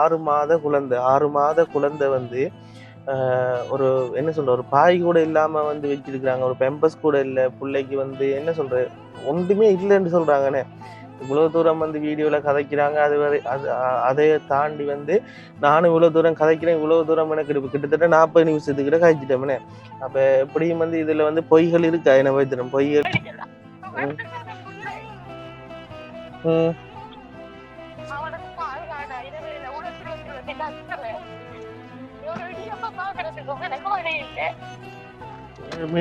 6 மாத குழந்தை வந்து ஒரு என்ன சொல்ற ஒரு பாய் கூட இல்லாம வந்து வச்சிருக்கிறாங்க. ஒரு பெம்பஸ் கூட இல்லை பிள்ளைக்கு வந்து என்ன சொல்ற ஒன்றுமே இல்லைன்னு சொல்றாங்கண்ணே. இவ்வளவு தூரம் வந்து வீடியோல கதைக்கிறாங்க. அது வரை அதை தாண்டி வந்து நானும் இவ்வளவு தூரம் கதைக்கிறேன். இவ்வளவு தூரம் எனக்கு கிட்டத்தட்ட 40 நிமிஷத்துக்கிட்ட கழிச்சிட்டோம்னே. அப்ப எப்படியும் வந்து இதுல வந்து பொய்கள் இருக்கா? என்ன வைத்திரம் பொய்கள்.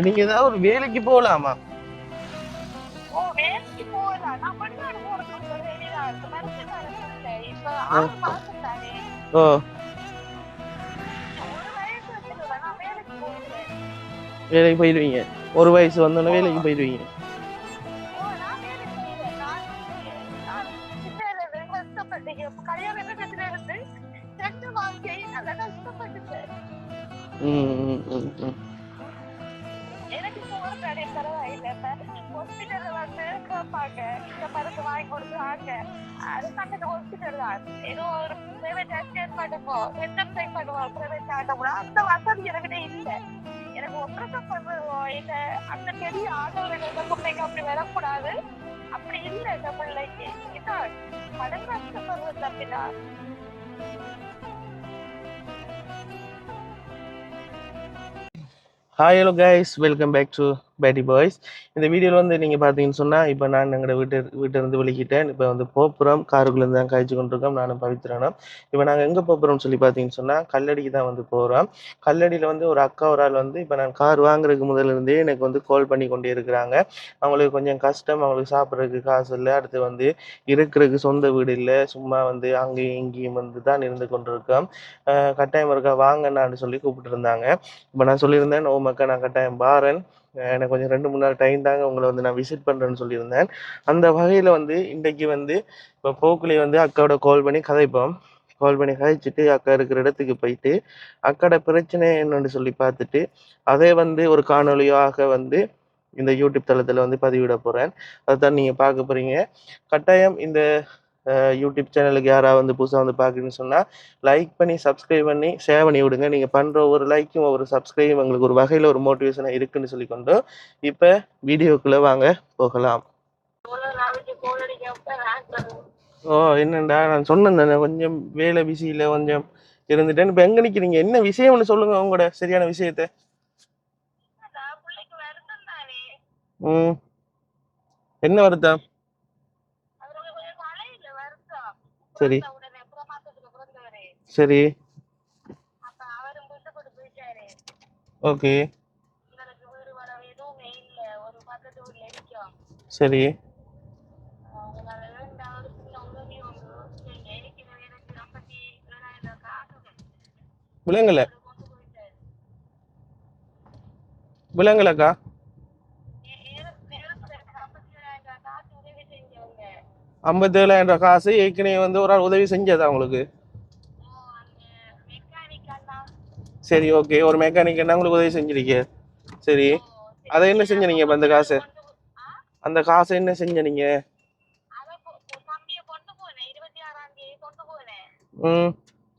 நீங்க ஏதாவது ஒரு வேலைக்கு போகலாமா? வேலைக்கு போயிடுவீங்க. ஒரு வயசு வந்தோடனே வேலைக்கு போயிடுவீங்க. எனக்கு ஒப்பரேஷன் பண்றதோ இல்ல அந்த பெரிய ஆதரவு அப்படி வரக்கூடாது. அப்படி இல்லை இந்த பிள்ளைக்கு மடங்கு கஷ்டப்படுறது தப்பினா. Hi hello guys, welcome back to பேட்டி பாய்ஸ். இந்த வீடியோவில் வந்து நீங்கள் பார்த்தீங்கன்னு சொன்னால், இப்போ நான் எங்களோட வீட்டிலேருந்து வெளிக்கிட்டேன். இப்போ வந்து போப்புறம் காருக்குள்ளேருந்து தான் காய்ச்சி கொண்டிருக்கோம். நானும் பவித்ரானும். இப்போ நாங்கள் எங்கே போப்புறோம்னு சொல்லி பார்த்தீங்கன்னு சொன்னால், கல்லடிக்கு தான் வந்து போகிறோம். கல்லடியில் வந்து ஒரு அக்கா ஒரு ஆள் வந்து இப்போ நான் கார் வாங்குறதுக்கு முதல்லேருந்தே எனக்கு வந்து கால் பண்ணி கொண்டே இருக்கிறாங்க. அவங்களுக்கு கொஞ்சம் கஷ்டம், அவங்களுக்கு சாப்பிட்றதுக்கு காசு இல்லை, அடுத்து வந்து இருக்கிறதுக்கு சொந்த வீடு இல்லை, சும்மா வந்து அங்கேயும் இங்கேயும் வந்து தான் இருந்து கொண்டிருக்கோம். கட்டாயம் இருக்கா வாங்கண்ணான்னு சொல்லி கூப்பிட்டு இருந்தாங்க. இப்போ நான் சொல்லியிருந்தேன், ஓ மக்கா நான் கட்டாயம் பாரேன், எனக்கு கொஞ்சம் 2-3 நாள் டைம் தாங்க, உங்களை வந்து நான் விசிட் பண்ணுறேன்னு சொல்லியிருந்தேன். அந்த வகையில் வந்து இன்றைக்கு வந்து இப்போ போக்குலேயே வந்து அக்காவோட கால் பண்ணி கதைச்சிட்டு அக்கா இருக்கிற இடத்துக்கு போயிட்டு அக்காவோட பிரச்சனை என்னன்னு சொல்லி பார்த்துட்டு அதே வந்து ஒரு காணொலியாக வந்து இந்த யூடியூப் தளத்தில் வந்து பதிவிட போகிறேன். அதுதான் நீங்கள் பார்க்க போகிறீங்க. கட்டாயம் இந்த யூடியூப் சேனலுக்கு யாராவது வந்து புதுசாக வந்து பார்க்குறீங்கன்னு சொன்னால் லைக் பண்ணி சப்ஸ்கிரைப் பண்ணி ஷேர் பண்ணி விடுங்க. நீங்கள் பண்ணுற ஒவ்வொரு லைக்கும் ஒவ்வொரு சப்ஸ்கிரைபும் எங்களுக்கு ஒரு வகையில் ஒரு மோட்டிவேஷனாக இருக்குன்னு சொல்லிக்கொண்டு இப்போ வீடியோக்குள்ளே வாங்க போகலாம். ஓ என்னண்டா நான் சொன்னேன் தானே கொஞ்சம் வேலை பிஸியில் கொஞ்சம் இருந்துட்டேன். இப்போ எங்கே நிற்கிறீங்க? என்ன விஷயம்னு சொல்லுங்கள், உங்களோட சரியான விஷயத்தை. என்ன வருத்தம்? சரி சரி ஓகே சரி விலங்கலக்கா 57,000 காசு ஏற்கனவே வந்து ஒரு ஆள் உதவி செஞ்சதா உங்களுக்கு? சரி ஓகே, ஒரு மெக்கானிக் என்ன உங்களுக்கு உதவி செஞ்சிருக்கீங்க. சரி, அதை என்ன செஞ்ச நீங்க? அந்த காசை என்ன செஞ்ச நீங்க?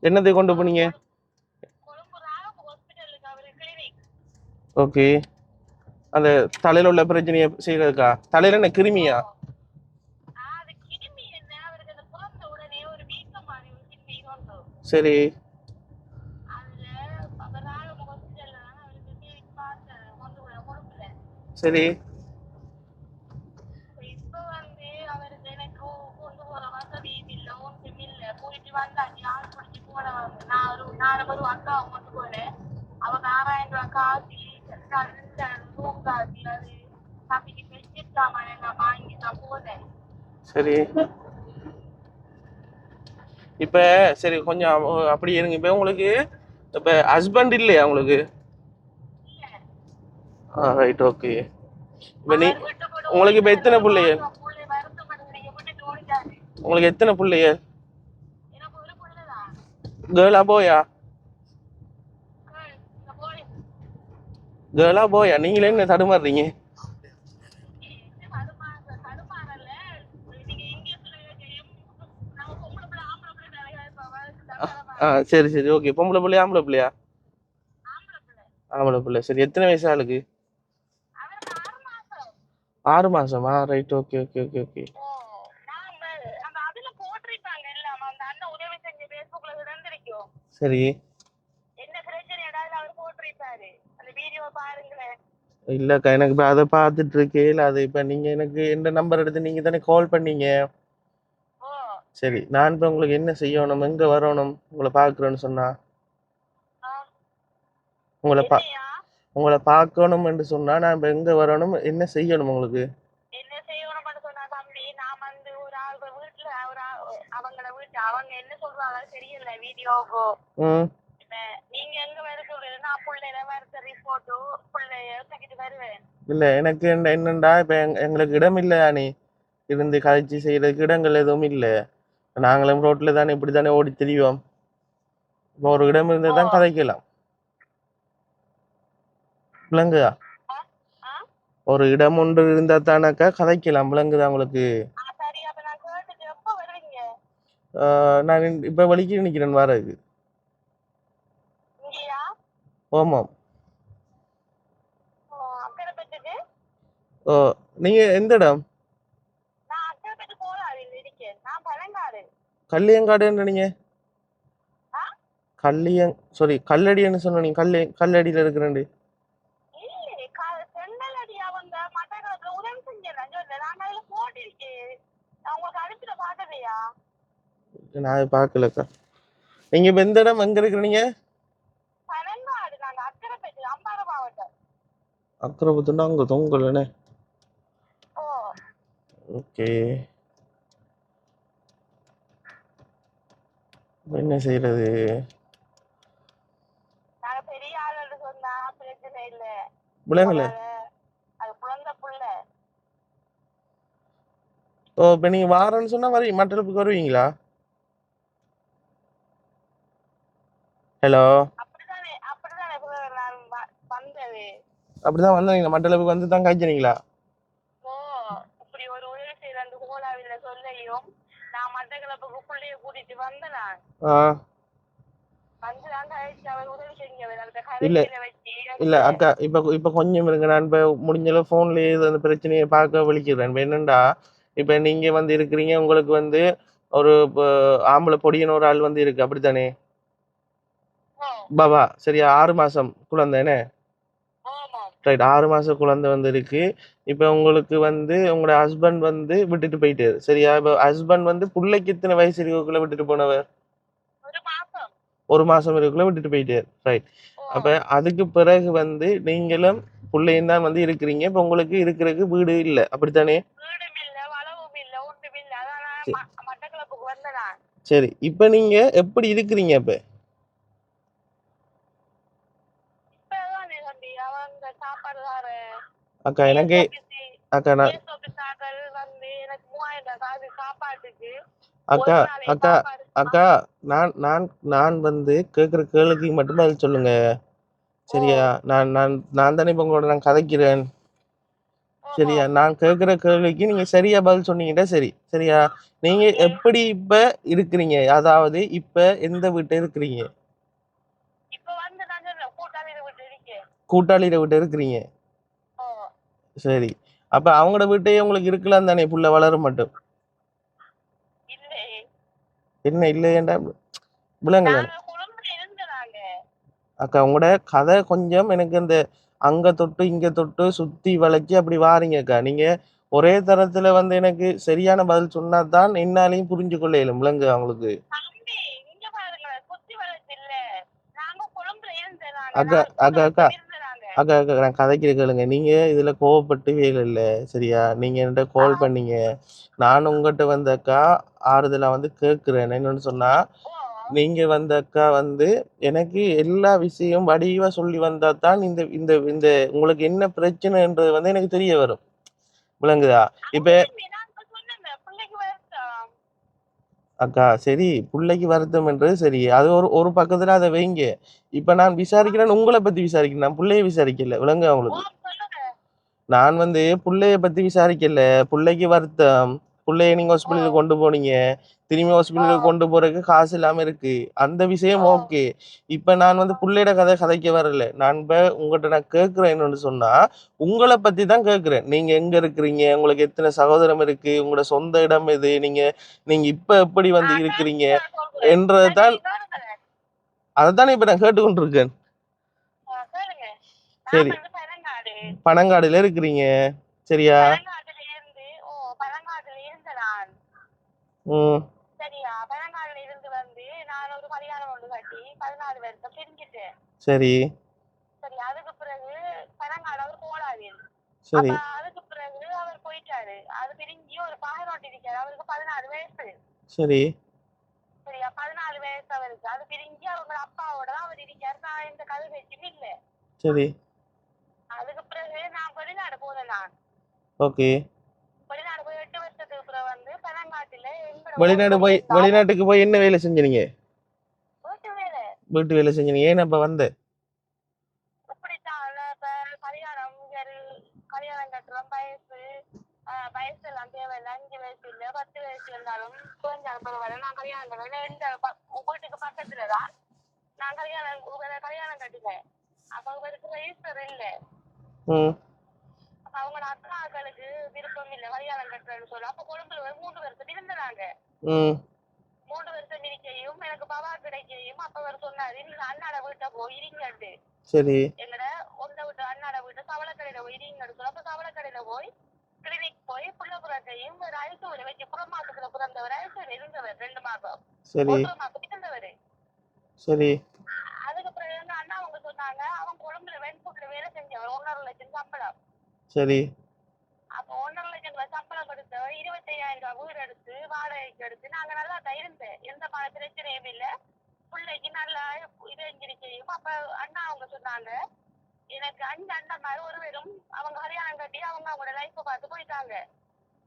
என்னத்தை கொண்டு போனீங்க? ஓகே, அந்த தலையில உள்ள பிரச்சனையை செய்யறதுக்கா? தலையில என்ன கிருமியா? சரி சரி சரி இப்ப சரி கொஞ்சம் அப்படி இருங்க. இப்ப உங்களுக்கு இப்ப ஹஸ்பண்ட் இல்லையா உங்களுக்கு? Right okay. இப்ப நீ உங்களுக்கு இப்ப எத்தனை பிள்ளைய? உங்களுக்கு எத்தனை பிள்ளைய? கேர்ளா போயா? கேர்ளா போயா? நீங்களே என்ன தடுமாறுறீங்க? சரி சரி ஓகே. பொம்பளை பிள்ளையா ஆம்பளை பிள்ளையா? ஆம்பளை பிள்ளை. சரி எத்தனை வயசு ஆளுக்கு? 6 மாசமா? Right. Okay okay okay okay. சரி. இல்லக்கா எனக்கு இப்ப அதை பார்த்துட்டு இருக்கேன். அது இப்ப நீங்க எனக்கு எந்த நம்பர் எடுத்து நீங்க தானே கால் பண்ணீங்க. சரி நான் இப்ப உங்களுக்கு என்ன செய்யணும், எங்க வரணும் உங்களை பார்க்கறேன்னு சொன்னா? உங்களை பா உங்களை பார்க்கணும் என்று சொன்னா நான் இப்ப எங்க வரணும், என்ன செய்யணும் உங்களுக்கு? ம். இல்ல எனக்கு என்னண்டா இப்ப எங்களுக்கு இடம் இல்ல நீ இருந்து கழிச்சு செய்யறதுக்கு இடங்கள் எதுவும் இல்ல. நாங்களும் ரோட்ல தானே இப்படி தானே ஓடி திரியோம். இப்போ ஒரு இடம் இருந்தா தான் கதைக்கலாம். விளங்குதா? ஒரு இடம் ஒன்று இருந்தா தானாக்கா கதைக்கலாம். விளங்குதா உங்களுக்கு? நான் இப்ப வலிக்கு நிக்கிறேன் வரதுக்கு. ஆமாம். ஓ நீங்க எந்த இடம்? கல்லியங்காடுன்னு நீங்க சாரி கல்லடின்னு சொன்ன நீங்க கல்லடியில இருக்கிறேன். நான் பார்க்கலக்கா. நீங்க இப்ப எந்த இடம் எங்க இருக்கிறீங்க? அக்கரபத்துனா அங்க தொங்கலனே. ஓகே என்ன செய்யறது? விளங்கல. ஓ இப்ப நீங்க வாரன்னு சொன்னா மட்டலுக்கு வருவீங்களா? ஹலோ அப்படிதான் வந்தீங்களா? மட்டலுக்கு வந்து தான் காய்ச்சினீங்களா? இல்ல இல்ல அக்கா இப்ப இப்ப கொஞ்சம் இருங்க. நான் இப்ப முடிஞ்சளவு போன்லயே அந்த பிரச்சனையை பார்க்க விழிக்கிறேன். என்னண்டா இப்ப நீங்க வந்து இருக்கிறீங்க, உங்களுக்கு வந்து ஒரு ஆம்பளை பொடியன் ஒரு ஆள் வந்து இருக்கு அப்படித்தானே? பாபா சரியா 6 மாசம் குழந்தைனே. ரைட் 6 மாச குழந்தை வந்து இருக்கு. இப்ப உங்களுக்கு வந்து உங்களோட ஹஸ்பண்ட் வந்து விட்டுட்டு போயிட்டாரு சரியா? இப்ப ஹஸ்பண்ட் வந்து புள்ளைக்கு எத்தனை வயசு இருக்கக்குள்ள விட்டுட்டு போனவர்? 1 மாசம் இருக்கக்குள்ள விட்டுட்டு போயிட்டாரு. ரைட். அப்ப அதுக்கு பிறகு வந்து நீங்களும் புள்ளையும் தான் வந்து இருக்கிறீங்க. இப்ப உங்களுக்கு இருக்கிறதுக்கு வீடு இல்ல அப்படித்தானே? சரி இப்ப நீங்க எப்படி இருக்கிறீங்க இப்ப? அக்கா எனக்கு அக்கா நான் அக்கா அக்கா அக்கா நான் நான் நான் வந்து கேட்குற கேள்விக்கு மட்டும் பதில் சொல்லுங்க சரியா? நான் நான் நான் தானே இப்ப உங்களோட நான் கதைக்கிறேன் சரியா? நான் கேட்குற கேள்விக்கு நீங்க சரியா பதில் சொன்னீங்கன்னா சரி சரியா? நீங்க எப்படி இப்ப இருக்கிறீங்க, அதாவது இப்ப எந்த வீட்டை இருக்கிறீங்க? கூட்டாளியில வீட்டை இருக்கிறீங்க. சரி அப்ப அவங்களோட வீட்டையே உங்களுக்கு இருக்கலாம் தானே புள்ள வளர மட்டும்? என்ன இல்லையேண்டா விளங்கல அக்கா. உங்களோட கதை கொஞ்சம் எனக்கு அந்த அங்க தொட்டு இங்க தொட்டு சுத்தி வளைக்கி அப்படி வாரீங்கக்கா. நீங்க ஒரே தரத்துல வந்து எனக்கு சரியான பதில் சொன்னாதான் என்னாலையும் புரிஞ்சு கொள்ள இயலும். விளங்கு அவங்களுக்கு. அக்கா அக்கா அக்கா அக்கா அக்கா நான் கதைக்கிற கேளுங்க. நீங்க இதுல கோவப்பட்டு வேலை இல்ல சரியா? நீங்க என்கிட்ட கால் பண்ணீங்க, நான் உங்ககிட்ட வந்து அக்கா ஆறுதலா வந்து கேட்கிறேன். என்னன்னு சொன்னா நீங்க வந்து அக்கா வந்து எனக்கு எல்லா விஷயம் வடிவா சொல்லி வந்தா தான் இந்த இந்த இந்த உங்களுக்கு என்ன பிரச்சனைன்றது வந்து எனக்கு தெரிய வரும். விளங்குதா? இப்ப அக்கா சரி புள்ளைக்கு வருத்தம்ன்றது சரி, அது ஒரு ஒரு பக்கத்துல அதை வைங்க. இப்ப நான் விசாரிக்கிறேன் உங்களை பத்தி விசாரிக்கிறேன், நான் புள்ளைய விசாரிக்கல. விளங்க அவங்களுக்கு நான் வந்து புள்ளைய பத்தி விசாரிக்கல. புள்ளைக்கு வருத்தம், பிள்ளைய நீங்க ஹாஸ்பிட்டலுக்கு கொண்டு போனீங்க, திரும்பி ஹாஸ்பிட்டலுக்கு கொண்டு போறதுக்கு காசு இல்லாம இருக்கு. அந்த விஷயம் ஓகே. இப்ப நான் வந்து புள்ளையோட கதை கதைக்க வரல. நான் இப்ப உங்ககிட்ட நான் கேட்கிறேன் என்னன்னு சொன்னா, உங்கள பத்தி தான் கேட்கிறேன். நீங்க எங்க இருக்கிறீங்க? உங்களுக்கு எத்தனை சகோதரம் இருக்கு? உங்களோட சொந்த இடம் எது? நீங்க நீங்க இப்ப எப்படி வந்து இருக்கிறீங்க? என்றதான் அதத்தானே இப்ப நான் கேட்டுக்கொண்டிருக்கேன். சரி, பனங்காடுல இருக்கிறீங்க. சரியா? ம். சரி. சரி. சரி. சரி. ஓகே. வெளிநாட்டுக்கு போய் என்ன வேலை செஞ்சீங்க? வீட்டு வேலை செஞ்சீங்க. ஏன் அப்ப வந்த? ம். ம். சரி. சரி. சரி. சரி.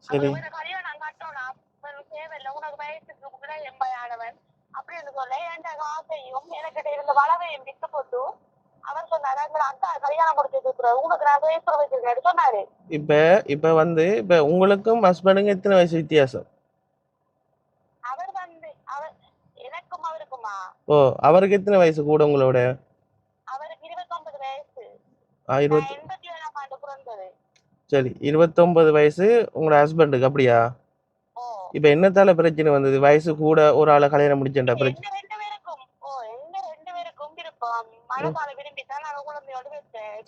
சரி. இப்ப இப்ப வந்து இப்ப உங்களுக்கும் ஹஸ்பண்டுக்கும் எத்தனை வயசு வித்தியாசம்? ஓ, அவருக்கு எத்தனை வயசு கூட உங்களோட? சரி, 29 வயசு உங்களோட ஹஸ்பண்டுக்கு, அப்படியா? இப்ப என்னத்தால பிரச்சனை வந்தது? வயசு கூட ஒரு ஆளை கல்யாணம் முடிச்சேன்டா பிரச்சனை?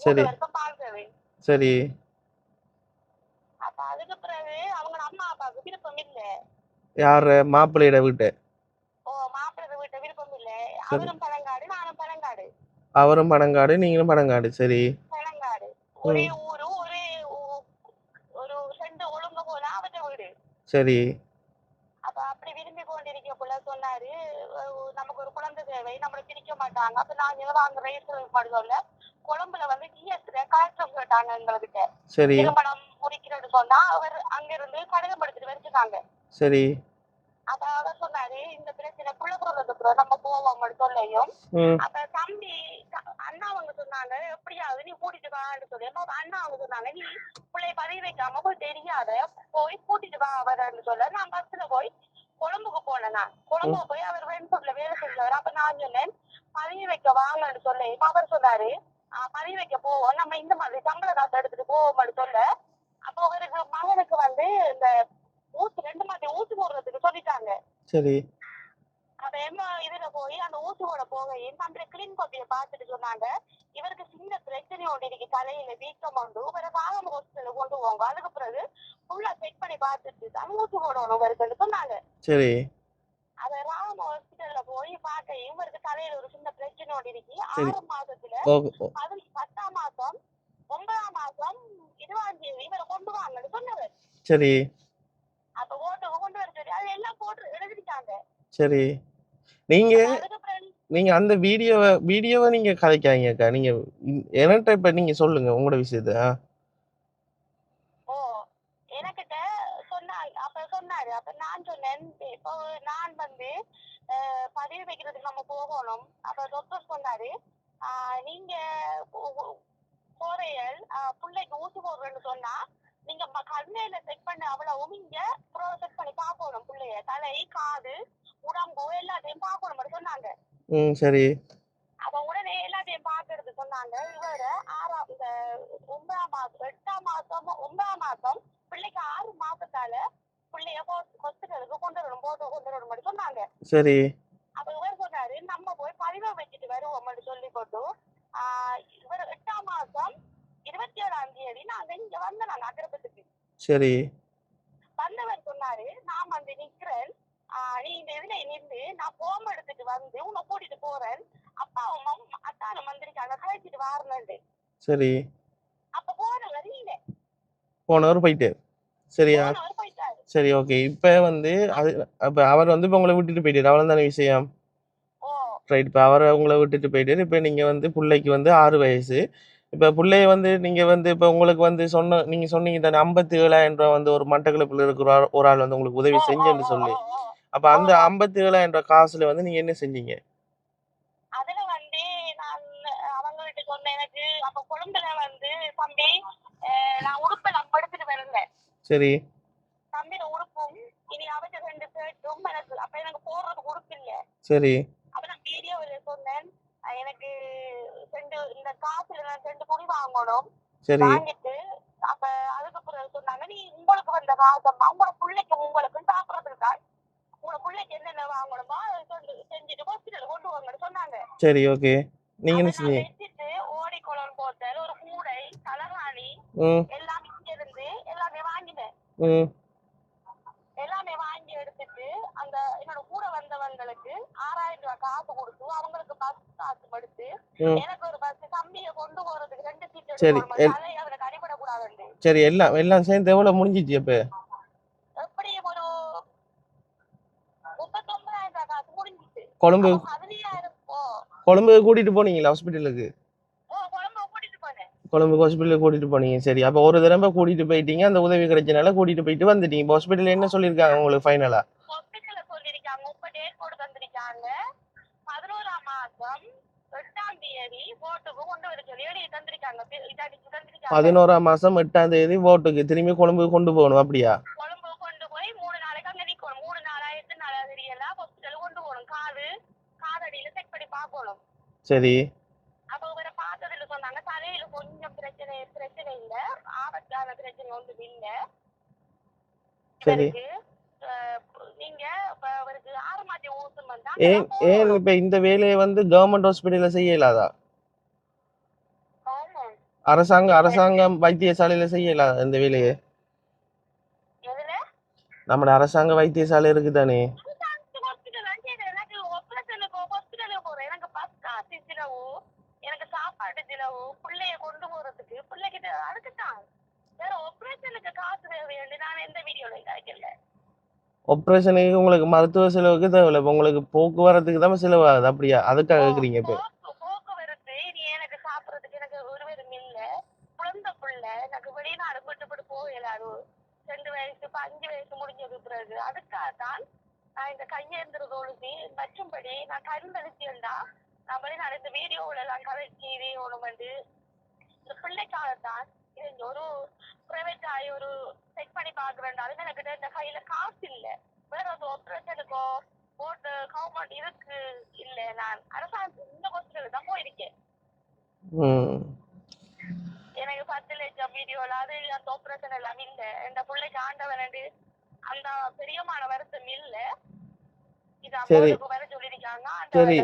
சரி. சரி. யார? மாப்பிள்ளையோட வீட்டை? அவரும் பனங்காடு, நீங்களும் பனங்காடு. சரி. சரி. சரி. சரி. ம். சரி. சரி. சரி. ஓ, ஓ. சரி. சரி. நீங்க நீங்க அந்த வீடியோவை நீங்க கதைக்காதீங்கக்கா. நீங்க என்கிட்ட இப்ப நீங்க சொல்லுங்க உங்களோட விஷயத்த. நீங்க கண்ணையில செக் பண்ண அவ்வளவும் இங்க ப்ரோசஸ் பண்ணி பார்க்கணும். பிள்ளைய தலை, காது, உடம்பு எல்லாத்தையும் பார்க்கணும் சொன்னாங்க. சரி. அப்ப உடனே எல்லாத்தையும் பாக்குறது சொன்னாங்க. இவர இந்த 9ஆம் மாசம் 8ஆம் மாசம் 9ஆம் மாசம் பிள்ளைக்கு 6 மாசத்தால பிள்ளைய ஹாஸ்பிட்டலுக்கு கொண்டு வரணும் சொன்னாங்க. சரி. அப்ப இவர் சொன்னாரு நம்ம போய் பதிவை வச்சுட்டு வருவோம் சொல்லி போட்டு இவர் 8ஆம் மாசம் 27ஆம் தேதி நாங்க இங்க வந்தோம். நாங்க அக்கிரபத்துக்கு சரி வந்தவர் சொன்னாரு நான் வந்து நிக்கிறேன், நீ இந்த இதுல நின்று நான் போம் எடுத்துட்டு வந்து உன்னை கூட்டிட்டு போறேன், அப்பாவும் அத்தானும் வந்திருக்காங்க கழிச்சிட்டு வாரணுண்டு. சரி. அப்ப போனவர் இல்ல, போனவர் போயிட்டு. சரியா? சரி ஓகே. இப்ப வந்து அது அப்ப அவர் வந்து இப்ப உங்களை விட்டுட்டு போயிட்டாரு, அவ்வளவுதானே விஷயம். ரைட். இப்ப அவரை உங்களை விட்டுட்டு போயிட்டாரு. இப்ப நீங்க வந்து பிள்ளைக்கு வந்து 6 வயசு. இப்ப பிள்ளைய வந்து நீங்க வந்து இப்ப உங்களுக்கு வந்து நீங்க சொன்னீங்க தானே 57,000 ரூபாய் வந்து ஒரு மட்டக்களப்பில் இருக்கிற ஒரு ஆள் வந்து உங்களுக்கு உதவி செஞ்சேன்னு சொல்லி. அப்ப அந்த 57,000 காசுல வந்து நீங்க என்ன செஞ்சீங்க? அதுல வந்து நான் அவங்ககிட்ட சொன்னேன், எனக்கு அப்ப கொழும்புல வந்து தம்பி நான் உடுப்பெல்லாம் படுத்துட்டு வரேன். சரி. தம்பியோட உடுப்பும் இனி அவற்ற 2 ஷர்ட்டும் எனக்கு அப்ப எனக்கு போடுறதுக்கு உடுப்பு இல்ல. சரி. அப்ப நான் வீடியோல சொன்னேன் எனக்கு 2 இந்த காசுல நான் 2 துணி வாங்கணும். சரி. வாங்கிட்டு அப்ப அதுக்கப்புறம் சொன்னாங்க நீ உங்களுக்கு வந்த காசம்மா உங்களோட பிள்ளைக்கு உங்களுக்கு சாப்பிடறதுக்கு தான் உங்களோட பிள்ளைக்கு என்னென்ன வாங்கணுமோ செஞ்சுட்டு ஹாஸ்பிட்டல் கொண்டு வாங்கன்னு சொன்னாங்க. சரி ஓகே. நீங்க என்ன செஞ்சீங்க? வச்சுட்டு ஓடிக்கொள்ளன் போத்தல் ஒரு கூடை தலகாணி எல்லாம் இங்க இருந்து எல்லாமே வாங்கினேன். எல்லாமே வாங்கி எடுத்துட்டு அந்த என்னோட கூட வந்தவங்களுக்கு 6,000 ரூபாய் காசு கொடுத்து அவங்களுக்கு பஸ் காசு படுத்து எனக்கு ஒரு பஸ் தம்பியை கொண்டு போறதுக்கு 2 சீட் எடுத்து அவருக்கு அடிபடக்கூடாது. சரி. எல்லாம் சேர்ந்து எவ்வளவு முடிஞ்சிச்சு? அப்ப எப்படியும் ஒரு 39,000 ரூபாய் காசு முடிஞ்சிச்சு. கொழும்பு 15,000. கொழும்பு கூட்டிட்டு போனீங்களா ஹாஸ்பிட்டலுக்கு? கொழும்பு ஹாஸ்பிட்டலுக்கு கூட்டிட்டு போனீங்க. சரி. அப்ப ஒரு தடவை கூட்டிட்டு போயிட்டீங்க, அந்த உதவி கிடைச்சனால கூட்டிட்டு போயிட்டு வந்துட்டீங்க. ஹாஸ்பிட்டல் என்ன சொல்லிருக்காங்க உங்களுக்கு ஃபைனலா? ஹாஸ்பிட்டல்ல சொல்லிருக்காங்க 30 டேட் போட்டு தந்திருக்காங்க. 11ஆம் மாசம் 8ஆம் தேதி வோட்டுக்கு கொண்டு வர சொல்லி எழுதி தந்திருக்காங்க. 11ஆம் மாசம் 8ஆம் தேதி வோட்டுக்கு திரும்பி கொழும்பு கொண்டு போகணும். அப்படியா? கொழும்பு கொண்டு போய் 3 நாளைக்கு அங்க நிக்கணும். 3 நாளா 8 நாளா தெரியல. ஹாஸ்பிட்டல் கொண்டு போகணும். காதடியில செக் பண்ணி பார்க்கணும். சரி. அப்ப இவரை பார்த்ததுல சொன்னாங்க தலையில கொஞ்சம் பிரச்சனை இல்ல, ஆபத்தான பிரச்சனை ஒன்றும் இல்ல. சரி. நீங்க அவருக்கு 6 மாதம் ஊசம் வந்தா ஏன் இப்ப இந்த வேலையை வந்து கவர்மெண்ட் ஹாஸ்பிட்டல்ல செய்யலாதா? அரசாங்கம் வைத்தியசாலையில செய்யலாம் இந்த வேலையை? நம்ம அரசாங்க வைத்தியசாலை இருக்குதானே? எனக்கு சாப்பாடு செலவு பிள்ளைய கொண்டு போறதுக்கு பிள்ளைகிட்ட அதுக்குதான் வேற ஆபரேஷனுக்கு காசு தேவையுண்டு. நான் எந்த வீடியோல கிடைக்கல. ஆபரேஷனுக்கு உங்களுக்கு மருத்துவ செலவுக்கு தேவையில்ல, உங்களுக்கு போக்குவரத்துக்கு தான் செலவு ஆகுது. அப்படியா? அதுக்காக கேக்குறீங்க? இப்ப போக்குவரத்து நீ எனக்கு சாப்பிடறதுக்கு எனக்கு ஒருவரும் இல்ல, குழந்தை பிள்ளை எனக்கு வெளிநாடு விட்டு போகலாது 2 வயசு 5 வயசு முடிஞ்சது பிறகு அதுக்காகத்தான் நான் இந்த கையேந்திர தொழுதி மற்றும்படி நான் கருந்தளிச்சியல்டா நான் வெளிநாடு இந்த வீடியோல எல்லாம் கதைச்சி ஒன்று வந்து இந்த பிள்ளைக்காகத்தான் ஒரு பிரைவேட் ஆகி ஒரு செக் பண்ணி பாக்குறேன்டாலும் எனக்கு இந்த கையில காசு இல்ல, வேற ஒரு ஆபரேஷனுக்கோ போட்டு கவர்மெண்ட் இருக்கு இல்ல. நான் அரசாங்கம் இந்த ஹாஸ்பிட்டல் தான் போயிருக்கேன். எனக்கு 10 லட்சம் வீடியோல அது அந்த ஆபரேஷன் எல்லாம் இல்ல. இந்த பிள்ளைக்கு ஆண்டவன் அந்த பெரியமான வருத்தம் இல்ல. சரி சரி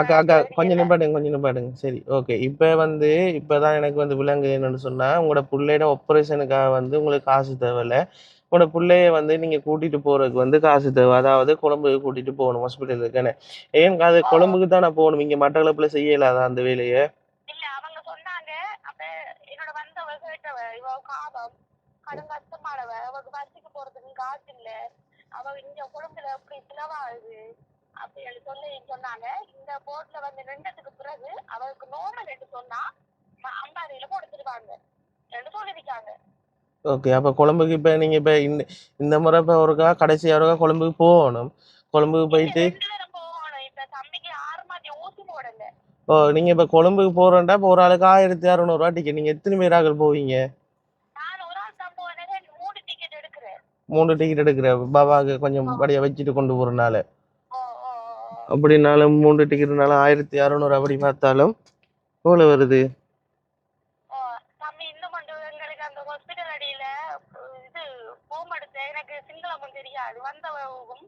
அக்கா கொஞ்சம் நிப்பாடுங்க. சரி ஓகே. இப்பதான் எனக்கு வந்து விலங்கு என்னன்னு சொன்னா உங்களோட பிள்ளையோட ஆபரேஷனுக்காக வந்து உங்களுக்கு காசு தேவையில்ல, உங்களோட பிள்ளைய வந்து நீங்க கூட்டிட்டு போறதுக்கு வந்து காசு தேவை. அதாவது கொழும்புக்கு கூட்டிட்டு போகணும் ஹாஸ்பிட்டலுக்கு. ஏன் அது கொழும்புக்கு தான் நான் போகணும், இங்க மட்டக்களப்புல செய்யலாதா அந்த வேலையை? இல்ல அவங்க சொன்னாங்க. அப்ப என்னோட வந்தவ கேட்டவ இவ காபம் கடுங்கஷ்டமானவ, அவக்கு பஸ்ஸுக்கு போறதுக்கு காசு இல்ல, அவ இங்க கொழும்புல அப்படி செலவாகுது அப்படின்னு சொன்னாங்க. இந்த போர்ட்ல வந்து நின்றதுக்கு பிறகு அவருக்கு நோமல் என்று சொன்னா 50,000 கொடுத்துருவாங்க என்று சொல்லிருக்காங்க. ஓகே. அப்ப கொழும்புக்கு இப்ப நீங்க இப்ப இந்த முறை இப்ப ஒருக்கா கடைசியா ஒருக்கா கொழும்புக்கு போகணும். கொழும்புக்கு போயிட்டு போகணும். இப்ப தம்பிக்கு 6 மாதம் ஊசி போடல. ஓ நீங்க இப்ப கொழும்புக்கு போறேன்டா இப்ப ஒரு ஆளுக்கு 1,600 ரூபாய் டிக்கெட். நீங்க எத்தனை பேராக போவீங்க? நான் ஒரு ஆள் தான் 3 டிக்கெட் எடுக்கிற பாபாவுக்கு கொஞ்சம் படியா வச்சுட்டு கொண்டு போறனால. ஓ ஓ ஓ அப்படின்னாலும் 3 டிக்கெட்னாலும் 1600 அப்படி பார்த்தாலும் எவ்வளவு வருது? ஓ தம்பி இன்னும் கொண்டு எங்களுக்கு அந்த ஹாஸ்பிட்டல் அடியில இது ஹோம் எடுத்து எனக்கு சிங்களமும் தெரியாது வந்தவங்க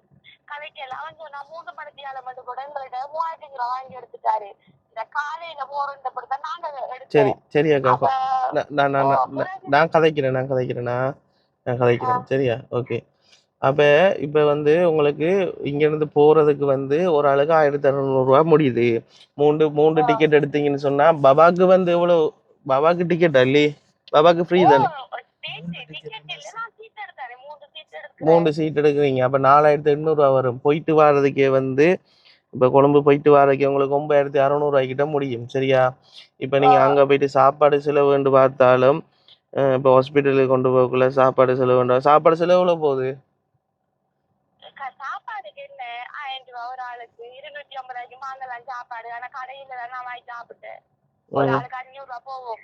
கதைக்கல அவன் சொன்னா 3 மணித்தியால மட்டும் கூட எங்கள்கிட்ட 3000 ரூபாய் வாங்கி எடுத்துட்டாரு. இந்த காலையில போறதுதான் நாங்க சரி எடுத்தோம். சரி அக்கா அப்ப நான் நான் ஓ நான் பிறகு நான் கதைக்கிறேன் நான் கதைக்கிறேனா நான் கதைக்கிறேன் சரியா? ஓகே. அப்ப இப்ப வந்து உங்களுக்கு இங்க இருந்து போறதுக்கு வந்து ஒரு ஆளுக்கு 1600 முடியுது. 3 ஓ டிக்கெட் எடுத்தீங்கன்னு சொன்னா பாபாக்கு வந்து எவ்வளவு? பாபாக்கு டிக்கெட் இல்லையே, பாபாக்கு ஃப்ரீ ஓ தானே. டிக்கெட் இல்ல நான் சீட் எடுத்தாரு 3 சீட் எடுக்கிறேன். 3 சீட் எடுக்கிறீங்க, அப்ப 4800 வரும். போயிட்டு வர்றதுக்கே வந்து இப்ப கொழும்பு போயிட்டு வர்றதுக்கு உங்களுக்கு 9600 கிட்ட முடியும் சரியா? இப்ப ஓ நீங்க அங்க போயிட்டு சாப்பாடு செலவுன்னு பார்த்தாலும் இப்போ ஹாஸ்பிட்டலுக்கு கொண்டு போகக்குள்ள சாப்பாடு செலவு, சாப்பாடு செலவு எவ்வளவு போகுது? சாப்பாடுக்கு என்ன 1000 ரூபாய் ஒரு ஆளுக்கு 250 ரூபாய்க்கு வாங்கலாம் சாப்பாடு. ஆனா கடையில தான் நான் வாங்கி சாப்பிட்டேன். ஒரு ஆளுக்கு 500 ரூபாய் போகும்.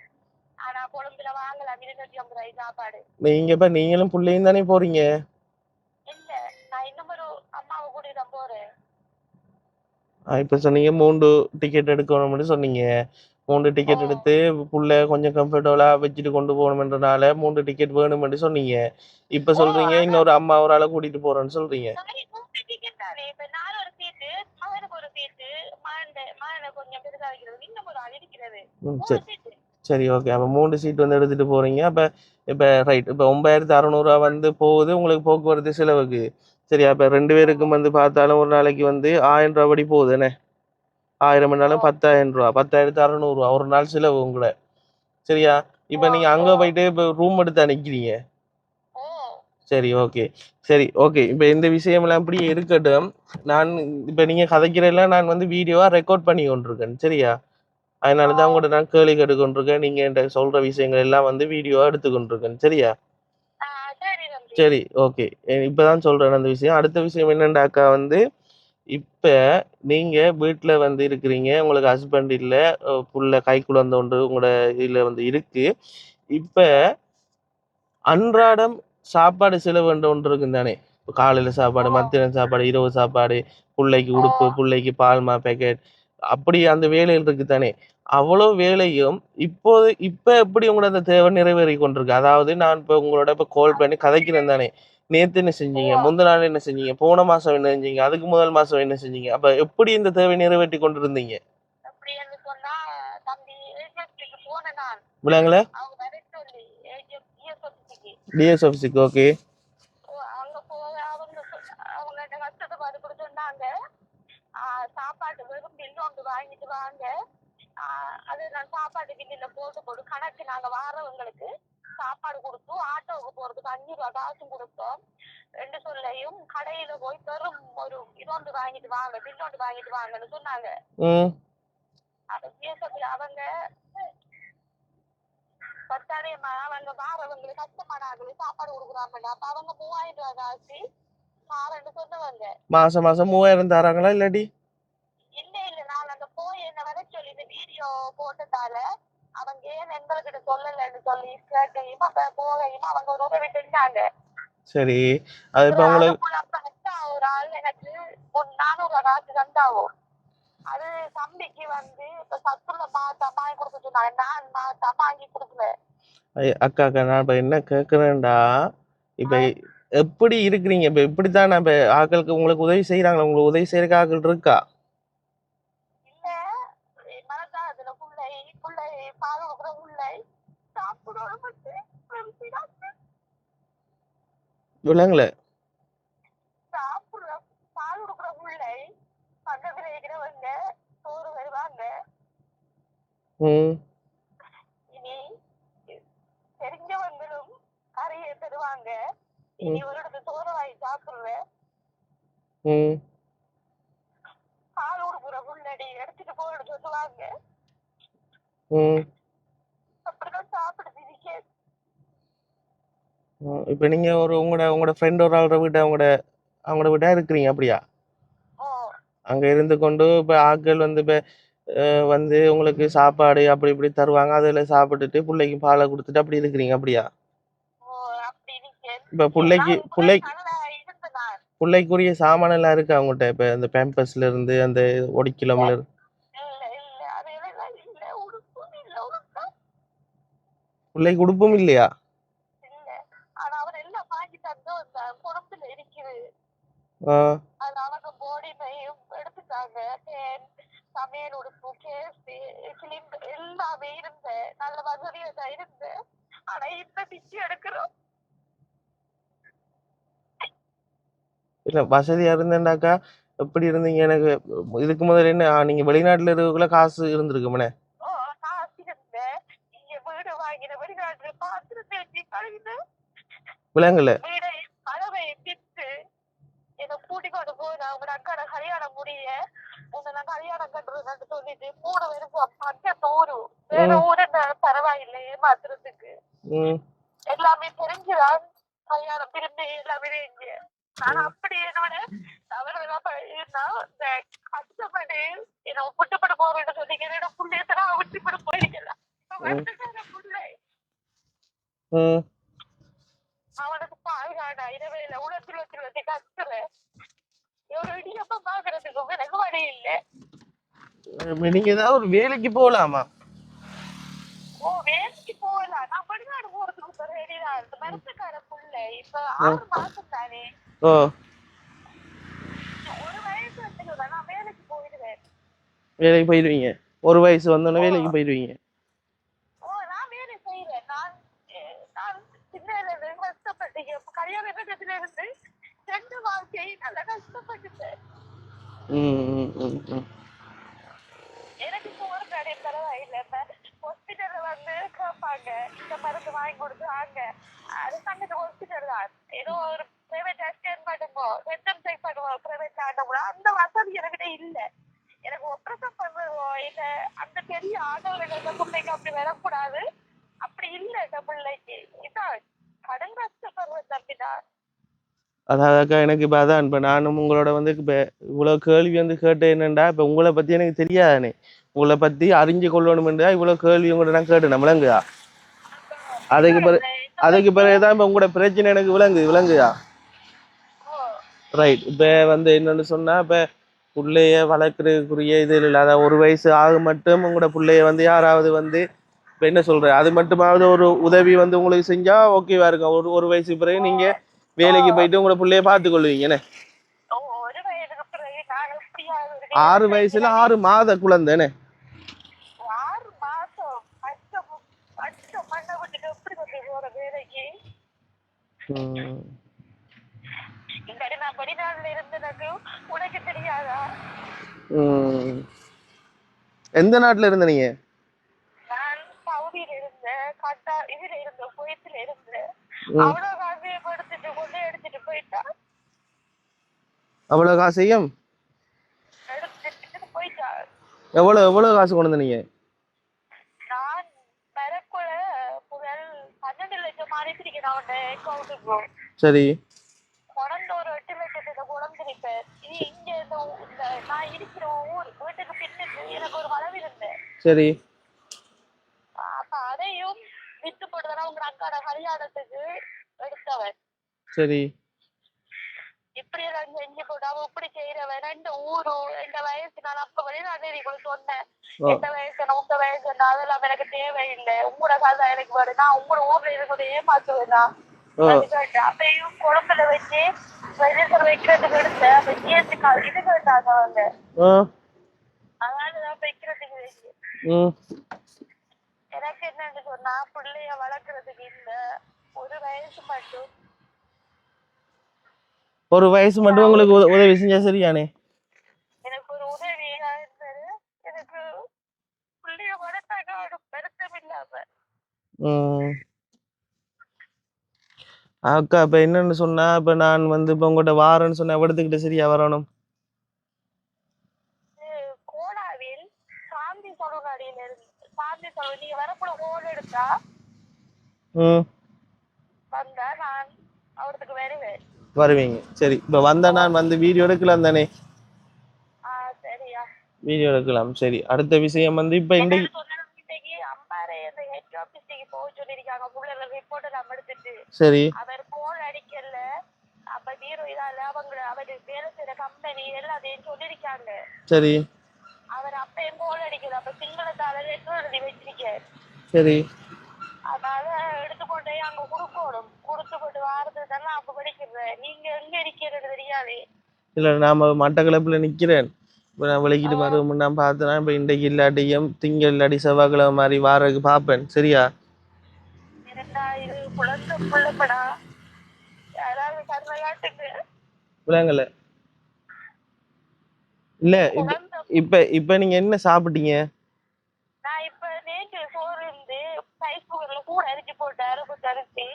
ஆனா கொழும்புல வாங்கலாம் 250 ரூபாய் சாப்பாடு. நீங்க இப்ப நீங்களும் பிள்ளையும் தானே போறீங்க? இல்ல நான் இன்னும் ஒரு அம்மாவை கூட்டிட்டு தான் போறேன். இப்ப சொன்னீங்க 3 டிக்கெட் எடுக்கணும்னு சொன்னீங்க. 3 டிக்கெட் எடுத்து புள்ள கொஞ்சம் கம்ஃபர்டபுளா வச்சுட்டு கொண்டு போகணும்ன்றனால 3 டிக்கெட் வேணும்னு சொன்னீங்க. இப்ப ஓ சொல்றீங்க ஆனா இன்னொரு அம்மா ஒரு ஆளை கூட்டிட்டு போறேன்னு சொல்றீங்க. சரி 3 டிக்கெட் தானே. இப்ப நான் ஒரு சீட்டு மகனுக்கு ஒரு சீட்டு மகனை கொஞ்சம் பெருசா வைக்கிறது இன்னும் ஒரு ஆள் இருக்கிறது. 3 சரி சீட்டு. சரி ஓகே. அப்ப 3 சீட் வந்து எடுத்துட்டு போறீங்க. அப்ப இப்ப ரைட். இப்ப 9600 வந்து போகுது உங்களுக்கு போக்குவரத்து செலவுக்கு. சரியா? அப்ப 2 பேருக்கும் வந்து பார்த்தாலும் ஒரு நாளைக்கு வந்து 1000 ரூபாய் படி போகுது என்ன? 1000 ஓ மணி 10,000 ரூபா, 10,600 ஒரு நாள் செலவு உங்களை. சரியா? இப்ப ஓ நீங்க ஓ அங்க போயிட்டு இப்ப ரூம் எடுத்து நிக்கிறீங்க. ஓ சரி ஓகே. சரி ஓகே. இப்ப இந்த விஷயம்லாம் இப்படியே இருக்கட்டும். நான் இப்ப நீங்க கதைக்கிறதெல்லாம் நான் வந்து வீடியோவா ரெக்கார்ட் பண்ணி கொண்டிருக்கேன் சரியா? அதனால தான் உங்கள்ட்ட நான் கேள்வி கேட்டுக்கொண்டிருக்கேன். நீங்க என்கிட்ட சொல்ற விஷயங்கள் எல்லாம் வந்து வீடியோவா எடுத்துக்கொண்டிருக்கேன் சரியா? சரி தம்பி. சரி ஓகே. இப்பதான் சொல்றேன் அந்த விஷயம். அடுத்த விஷயம் என்னண்டாக்கா வந்து இப்ப நீங்க வீட்ல வந்து இருக்கிறீங்க. உங்களுக்கு ஹஸ்பண்ட் இல்ல. புள்ள கைக்குழந்தை ஒன்று உங்களோட இதுல வந்து இருக்கு. இப்ப அன்றாடம் சாப்பாடு செலவு என்ற ஒன்று இருக்கும் தானே. இப்ப காலையில சாப்பாடு, ஓ மத்தியானம் சாப்பாடு, இரவு சாப்பாடு, புள்ளைக்கு ஓ உடுப்பு, புள்ளைக்கு பால்மா பேக்கெட், அப்படி அந்த வேலைகள் இருக்கு தானே. அவ்வளோ வேலையும் இப்ப எப்படி உங்களோட அந்த தேவை நிறைவேறிக் கொண்டிருக்கு? அதாவது நான் இப்ப உங்களோட இப்ப கால் பண்ணி கதைக்கிறேன் தானே. நேத்து என்ன செஞ்சீங்க? ஓ முந்தின நாள் என்ன செஞ்சீங்க? போன மாசம் என்ன செஞ்சீங்க? அதுக்கு முதல் மாசம் என்ன செஞ்சீங்க? அப்ப எப்படி இந்த தேவை நிறைவேற்றிக் கொண்டிருந்தீங்க? அப்படின்னு சொன்னா தம்பி ஏஜென்சிக்கு போனேன் நான். விளங்கல? அவங்க வர சொல்லி ஏஜென்சி டிஎஸ் ஆஃபீஸுக்கு ஓகே. அங்க போக அவங்கள்ட்ட கஷ்டத்தை பார்த்து கூட சொன்னாங்க சாப்பாட்டு வெறும் பில்லு ஒன்று வாங்கிட்டு வாங்க. அது நான் சாப்பாட்டு பில்லுல போட்டு கணக்கு நாங்க வாரவங்களுக்கு சாப்பாடு கொடுத்து ஆட்டோவுக்கு போறதுக்கு 5 ரூபாய் காசும் கொடுத்தோம். 2 சொல்லையும் கடையில போய் பெரும் ஒரு இதொன்று வாங்கிட்டு வாங்க பில்லு ஒன்று வாங்கிட்டு வாங்கன்னு சொன்னாங்க. அது பேசத்துல அவங்க பத்தாரியம் அவங்க வாரவங்களுக்கு கஷ்டமானாங்களே சாப்பாடு கொடுக்குறாங்க. அப்ப அவங்க 3000 ரூபாய் காசு சாரன்னு சொன்னவங்க. மாசம் மாசம் 3000 தராங்களா இல்லாட்டி? இல்ல நான் அங்க போய் என்ன வர சொல்லி இந்த வீடியோ போட்டதால அவங்க ஏன் எங்ககிட்ட சொல்லலன்னு சொல்லி கேட்கையும் அப்ப போகையும் அவங்க ஒரு உதவி செஞ்சாங்க. சரி. அது இப்ப உங்களுக்கு ஒரு ஆள் எனக்கு 400 ரூபாய் காசு தந்தாவோ. அது தம்பிக்கு வந்து இப்ப சத்துள்ள மாத்தா வாங்கி கொடுக்க சொன்னாங்க. நான் மாத்தா வாங்கி கொடுக்கல. அக்கா நான் இப்ப என்ன கேக்குறேன்டா, இப்ப எப்படி இருக்கிறீங்க? இப்ப இப்படித்தான் நான் இப்ப ஆட்களுக்கு உங்களுக்கு உதவி செய்யறாங்களா? உங்களுக்கு உதவி செய்யறதுக்கு ஆட்கள் இருக்கா? இல்ல மனசாதுல புள்ளை பால் கொடுக்குற புள்ளை சாப்பிடுவோம் விளங்கல? சாப்பிடுற பால் கொடுக்குற புள்ளை பக்கத்துல இருக்கிறவங்க சோறு வருவாங்க. இனி தெரிஞ்சவங்களும் கரையை தருவாங்க. இனி ஒரு இடத்துல சோறு வாங்கி சாப்பிடுவேன். பால் கொடுக்குற புள்ளடி எடுத்துட்டு போயிட்டு சொல்லுவாங்க. அப்படிதான் சாப்பிடுது. இப்ப நீங்க உங்களோட ஃப்ரெண்ட் ஒரு ஆளோட வீட்டை அவங்களோட வீட்டா இருக்கிறீங்க அப்படியா? அங்க இருந்து கொண்டு இப்ப ஆட்கள் வந்து இப்ப வந்து உங்களுக்கு சாப்பாடு அப்படி இப்படி தருவாங்க. அதுல சாப்பிட்டுட்டு பிள்ளைக்கு பாலை கொடுத்துட்டு அப்படி இருக்கிறீங்க அப்படியா? இப்ப பிள்ளைக்குரிய சாமான் எல்லாம் இருக்கு அவங்ககிட்ட. இப்ப அந்த பேம்பஸ்ல இருந்து அந்த ஒடிக்கிழமைல இருந்து பிள்ளைக்கு உடுப்பும் இல்லையா? சமையல் உடுப்பு கேசி சிலிண்டர் எல்லாமே இருந்த நல்ல வசதியா இருந்த. ஆனா இப்ப பிச்சு எடுக்கிறோம். இல்ல வசதியா இருந்தேன்டாக்கா எப்படி இருந்தீங்க? எனக்கு இதுக்கு முதல்ல என்ன நீங்க வெளிநாட்டுல இருக்கக்குள்ள காசு இருந்திருக்குமே? காசு இருந்த இங்க வீடு வாங்கின வெளிநாட்டுல பாத்திரத்தை வச்சு கழுவின விலங்குல வீட அளவை பித்து என்ன கூட்டிக்கொண்டு போய் அவங்க அக்காட கல்யாணம் முடிய உங்க நான் கல்யாணம் கட்டுறதுன்னு சொல்லிட்டு 3 வருஷம் பக்கத்து ஊரு வேற ஊரு பரவாயில்லை ஏமாத்துறதுக்கு எல்லாமே தெரிஞ்சுதான் கல்யாணம் திரும்பி எல்லாமே தெரிஞ்சு. ஆனா அப்படி என்னோட தவறுதான் இருந்தா இந்த கஷ்டப்பட்டு என்ன புட்டுப்பட்டு போறேன்னு சொன்னீங்க. என்னோட புள்ளையத்தனா விட்டுப்பட்டு போயிருக்கலாம். புள்ளை அவனுக்கு பாதுகாடா இரவையில உலகத்துல கத்துறேன். ஒரு இடியப்ப பாக்குறதுக்கு எனக்கு வழி இல்லை. நீங்க ஏதாவது ஒரு வேலைக்கு போகலாமா? வேலைக்கு போகலாம். நான் வெளிநாடு போறதுக்கு ரெடிதான் இருக்கு. மருத்துக்கார புள்ள இப்ப 6 மாசம் தானே. ஒரு வயசு வச்சுக்கல நான் வேலைக்கு போயிடுவேன். வேலைக்கு போயிடுவீங்க? ஒரு வயசு வந்தோடனே வேலைக்கு போயிடுவீங்க? நான் வேலை செய்யறேன். நான் சின்ன கஷ்டப்பட்டீங்க. கல்யாண கட்டத்துல இருந்து 2 வாழ்க்கை நல்லா கஷ்டப்பட்டுட்டேன். எனக்கு போற கடை பரவாயில்லை. ஹாஸ்பிட்டல்ல வந்து கேட்பாங்க இந்த மருந்து வாங்கி கொடுத்துருவாங்க. அது சங்கத்து ஹாஸ்பிட்டல் தான். ஏதோ ஒரு பிரைவேட் ஸ்கேன் பண்ணுவோம், ரெத்தம் செக் பண்ணுவோம், பிரைவேட் ஆட்டோம். அந்த வசதி என்கிட்ட இல்லை. எனக்கு ஆபரேஷன் பண்ணுவோம் இல்ல அந்த பெரிய ஆட்டோல பிள்ளைக்கு அப்படி வரக்கூடாது. அப்படி இல்லை பிள்ளைக்கு. இதான் கடன் கஷ்டப்படுறது தம்பிதான். அதாக்கா எனக்கு இப்ப அதான் இப்ப நானும் உங்களோட வந்து இப்ப இவ்வளவு கேள்வி வந்து கேட்டேன். என்னண்டா இப்ப உங்களை பத்தி எனக்கு தெரியாதானே, உங்களை பத்தி அறிஞ்சு கொள்ளணும்ன்றா இவ்வளவு கேள்வி உங்கள்ட்ட நான் கேட்டேன் விளங்குதா? அதுக்கு பிறகுதான் இப்ப உங்களோட பிரச்சனை எனக்கு விளங்குதா? ரைட். இப்ப வந்து என்னன்னு சொன்னா இப்ப பிள்ளைய வளர்க்கறதுக்குரிய இது இல்லை. அதாவது 1 வயசு ஆக மட்டும் உங்களோட பிள்ளைய வந்து யாராவது வந்து இப்ப என்ன சொல்ற அது மட்டுமாவது ஒரு உதவி வந்து உங்களுக்கு செஞ்சா ஓகேவா இருக்கும். ஒரு வயசு பிறகு நீங்க வேலைக்கு போயிட்டு உங்களோட பிள்ளைய பார்த்து கொள்வீங்க. 6 வயசுல 6 மாத குழந்தை. எந்த நாட்டுல இருந்த நீங்க? அவ்வளவு காசையும் எவ்வளவு காசு கொண்டு வந்தீங்க? சரி. சரி. அதையும் விட்டு போட்டுதான் உங்க அக்காட கல்யாணத்துக்கு எடுத்தவன். சரி. இப்படி எல்லாம் செஞ்சு போட்டு அவன் இப்படி செய்யறவன். 2 ஊரு 2 வயசு. நான் அப்ப வெளிநாடு சொன்னேன். 2 வயசு உங்க வயசு அதெல்லாம் எனக்கு தேவையில்லை. உங்களோட காசா எனக்கு வரும். நான் உங்களோட ஊர்ல இருக்கிறத ஏமாத்துவேனா? அப்பையும் குழம்புல வச்சு வெளியில் வைக்கிறதுக்கு எடுத்த அப்ப ஜிஎஸ்டி கார்டு இது கேட்டாங்க அவங்க. அதனாலதான் வைக்கிறதுக்கு வச்சு எனக்கு என்னன்னு சொன்னா பிள்ளைய வளர்க்கறதுக்கு இல்ல. 1 வயசு மட்டும் 1 வயசு மட்டும் உங்களுக்கு உதவி செஞ்சா சரியானே? எனக்கு ஒரு உதவியா இருந்தது. எனக்கு பிள்ளைய வளர்த்தாங்க வருத்தம் இல்லாம. அக்கா இப்ப என்னன்னு சொன்னா இப்ப நான் வந்து இப்ப உங்கள்கிட்ட வாரேன்னு சொன்ன எடுத்துக்கிட்ட சரியா வரணும்? கோலாவில் சாந்தி தொழுநடியில இருந்து சாந்தி தொழு நீங்க வரக்குள்ள ஹோல் எடுத்தா வந்தா நான் அவருக்கு வருவேன். வருவீங்க? சரி. இப்ப வந்தா நான் வந்து வீடியோ எடுக்கலாம் தானே? சரியா வீடியோ எடுக்கலாம். சரி. அடுத்த விஷயம் வந்து இப்ப இன்னைக்கு அம்பாறை ஹெட் ஆபீஸ்க்கு போக சொல்லிருக்காங்க. புள்ள ரிப்போர்ட் எல்லாம் எடுத்துட்டு சரி அவர் போன் அடிக்க பீரோ இதால அவரு வேலை செய்யற கம்பெனி எல்லாத்தையும் சொல்லிருக்காங்க. சரி அவர் அப்பயும் போல் அடிக்குது. அப்ப சிங்களத்தால எழுதி வச்சிருக்காரு. சரி அதனால எடுத்து கொண்டே அங்க குடுக்கணும். குடுத்து போட்டு வாரத்துக்கு தானே அப்ப படிக்கிறேன். நீங்க எங்க இருக்கிறது தெரியாது. இல்ல நாம மட்டக்களப்புல நிக்கிறேன். இப்ப நான் விளக்கிட்டு வருவோம் நான் பார்த்தேன்னா இப்ப இன்றைக்கு இல்லாட்டியும் திங்கள் இல்லாட்டி செவ்வாய்க்கிழமை மாதிரி வாரதுக்கு பார்ப்பேன். சரியா? என்னடா இது குழந்தை பிள்ளைப்படா யாராவது கருமையாட்டுக்கு விளங்கல. இல்ல இப்ப குழந்தை. இப்ப இப்ப நீங்க என்ன சாப்பிட்டீங்க? நான் இப்ப நேற்று சோறு இருந்து ரைஸ் குக்கர்ல கூட அரிச்சு போட்டு அரைச்சு அரிசி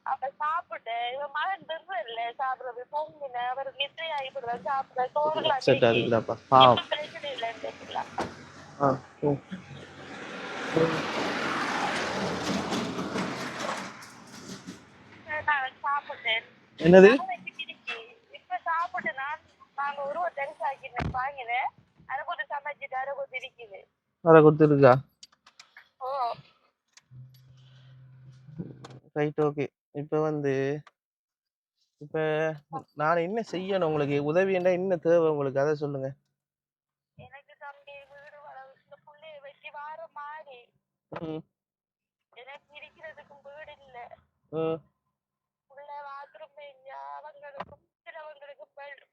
அப்ப சாப்பிட்டேன். இவன் மகன் இல்ல சாப்பிடுறது பொங்குன அவர் நித்திரை ஆகிப்படுவேன் சாப்பிட சோறுலாம் செட் ஆகுதுடாப்பா பாவம். பிரச்சனை இல்லைன்னு சாப்பிட்டேன். என்னது இப்ப சாப்பிட்டு நாங்க ஒரு தெரிசாக்கினேன் வாங்கினேன். அதை கொஞ்சம் சமைச்சிட்டு அதை கொஞ்சம் இருக்குது. வர கொடுத்துருக்கா? ஓ ரைட் ஓகே. இப்ப இப்ப நான் என்ன செய்யணும்? உங்களுக்கு உதவி என்ன தேவை உங்களுக்கு? அதை சொல்லுங்க. எனக்கு தம்பி வீடு இந்த புள்ளைய வச்சு வார மாறி எனக்கு இருக்கிறதுக்கும் வீடு இல்ல. உள்ள பாத்ரூம் இல்ல. அவங்களுக்கும் சிலவங்களுக்கு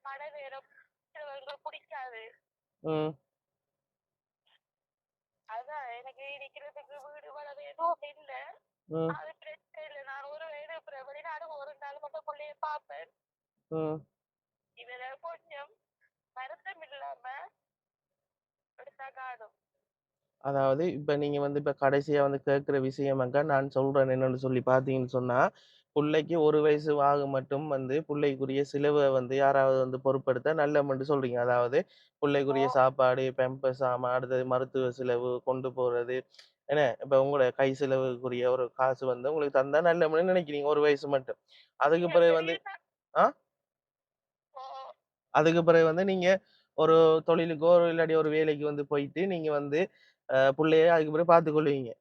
மழை நேரம் சிலவங்களுக்கு பிடிக்காது. அதான் எனக்கு இருக்கிறதுக்கு வீடு வளர எதுவும் இல்ல. அது பிரச்சனை இல்லை. நான் ஒரு வெளிநாடு ஒரு நாள் மட்டும் பிள்ளைய பார்ப்பேன். இதுல கொஞ்சம் வருத்தம் இல்லாம எடுத்தா காணும். அதாவது இப்ப நீங்க இப்ப கடைசியா கேட்கிற விஷயம் நான் சொல்றேன் என்னன்னு சொல்லி பாத்தீங்கன்னு சொன்னா, புள்ளைக்கு 1 வயசு ஆக மட்டும் புள்ளைக்குரிய செலவை யாராவது பொறுப்பெடுத்தா நல்லமென்று சொல்றீங்க. அதாவது புள்ளைக்குரிய சாப்பாடு, பெம்பர்ஸ் ஆமா, அடுத்தது மருத்துவ செலவு கொண்டு போறது. என்ன இப்ப உங்களோட கை செலவுக்குரிய ஒரு காசு உங்களுக்கு தந்தா நல்லமென்னு நினைக்கிறீங்க 1 வயசு மட்டும். அதுக்கு பிறகு ஆ அதுக்கு பிறகு நீங்க ஒரு தொழிலுக்கோ இல்லாட்டி ஒரு வேலைக்கு போயிட்டு நீங்க புள்ளைய அதுக்கு பிறகு பார்த்துக் கொள்வீங்க.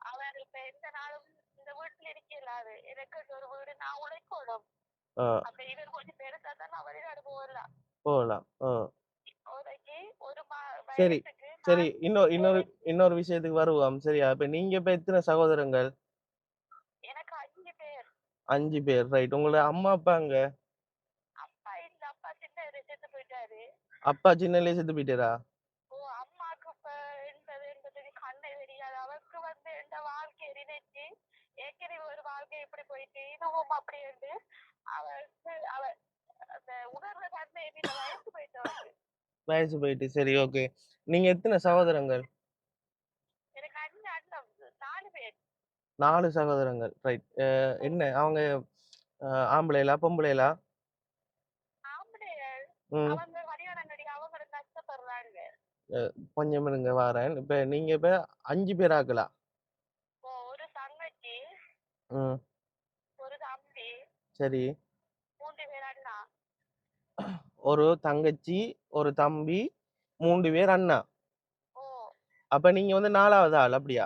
அவர் இப்ப எந்த நாளும் இந்த வீட்டுல இருக்கலாது. எனக்கு ஒரு வீடு நான் உழைக்கணும். அப்ப இவர் கொஞ்சம் பெருசா தான் நான் வெளிநாடு போகலாம். ஒரு சரி சரி இன்னொரு விஷயத்துக்கு வருவோம். சரியா? இப்ப நீங்க இப்ப எத்தனை சகோதரங்கள்? எனக்கு 5 பேர். 5 பேர் ரைட். உங்களோட அம்மா அப்பாங்க? அப்பா இல்ல. அப்பா சின்ன செத்து போயிட்டாரு. அப்பா சின்னலே செத்து போயிட்டாரா? அம்மாக்கு இப்ப என்பது கண்ணை தெரியாது. அவருக்கு எந்த வாழ்க்கை நினைச்சு ஏற்கனவே ஒரு வாழ்க்கை இப்படி போயிட்டு இதுவும் அப்படி இருந்து அவருக்கு அந்த உணர்வு தன்மை வயசு போயிட்டு வயசு போயிட்டு. சரி ஓகே. நீங்க எத்தனை சகோதரங்கள்? எனக்கு 5 அண்ணன் 4 பேர். 4 சகோதரங்கள் ரைட். என்ன அவங்க ஆம்பளைகளா பொம்பளைகளா? ஆம்பளைகள். அவங்க வடிவனங்கடி அவங்க கஷ்டப்படுறாங்க. கொஞ்சம் இருங்க வாரேன். இப்ப நீங்க இப்ப 5 பேர் ஆக்கலாம். ஒரு தங்கச்சி ஒரு தம்பி. சரி 3 பேர் அண்ணா. ஒரு தங்கச்சி ஒரு தம்பி 3 பேர் அண்ணா. அப்ப நீங்க 4வது ஆள் அப்படியா?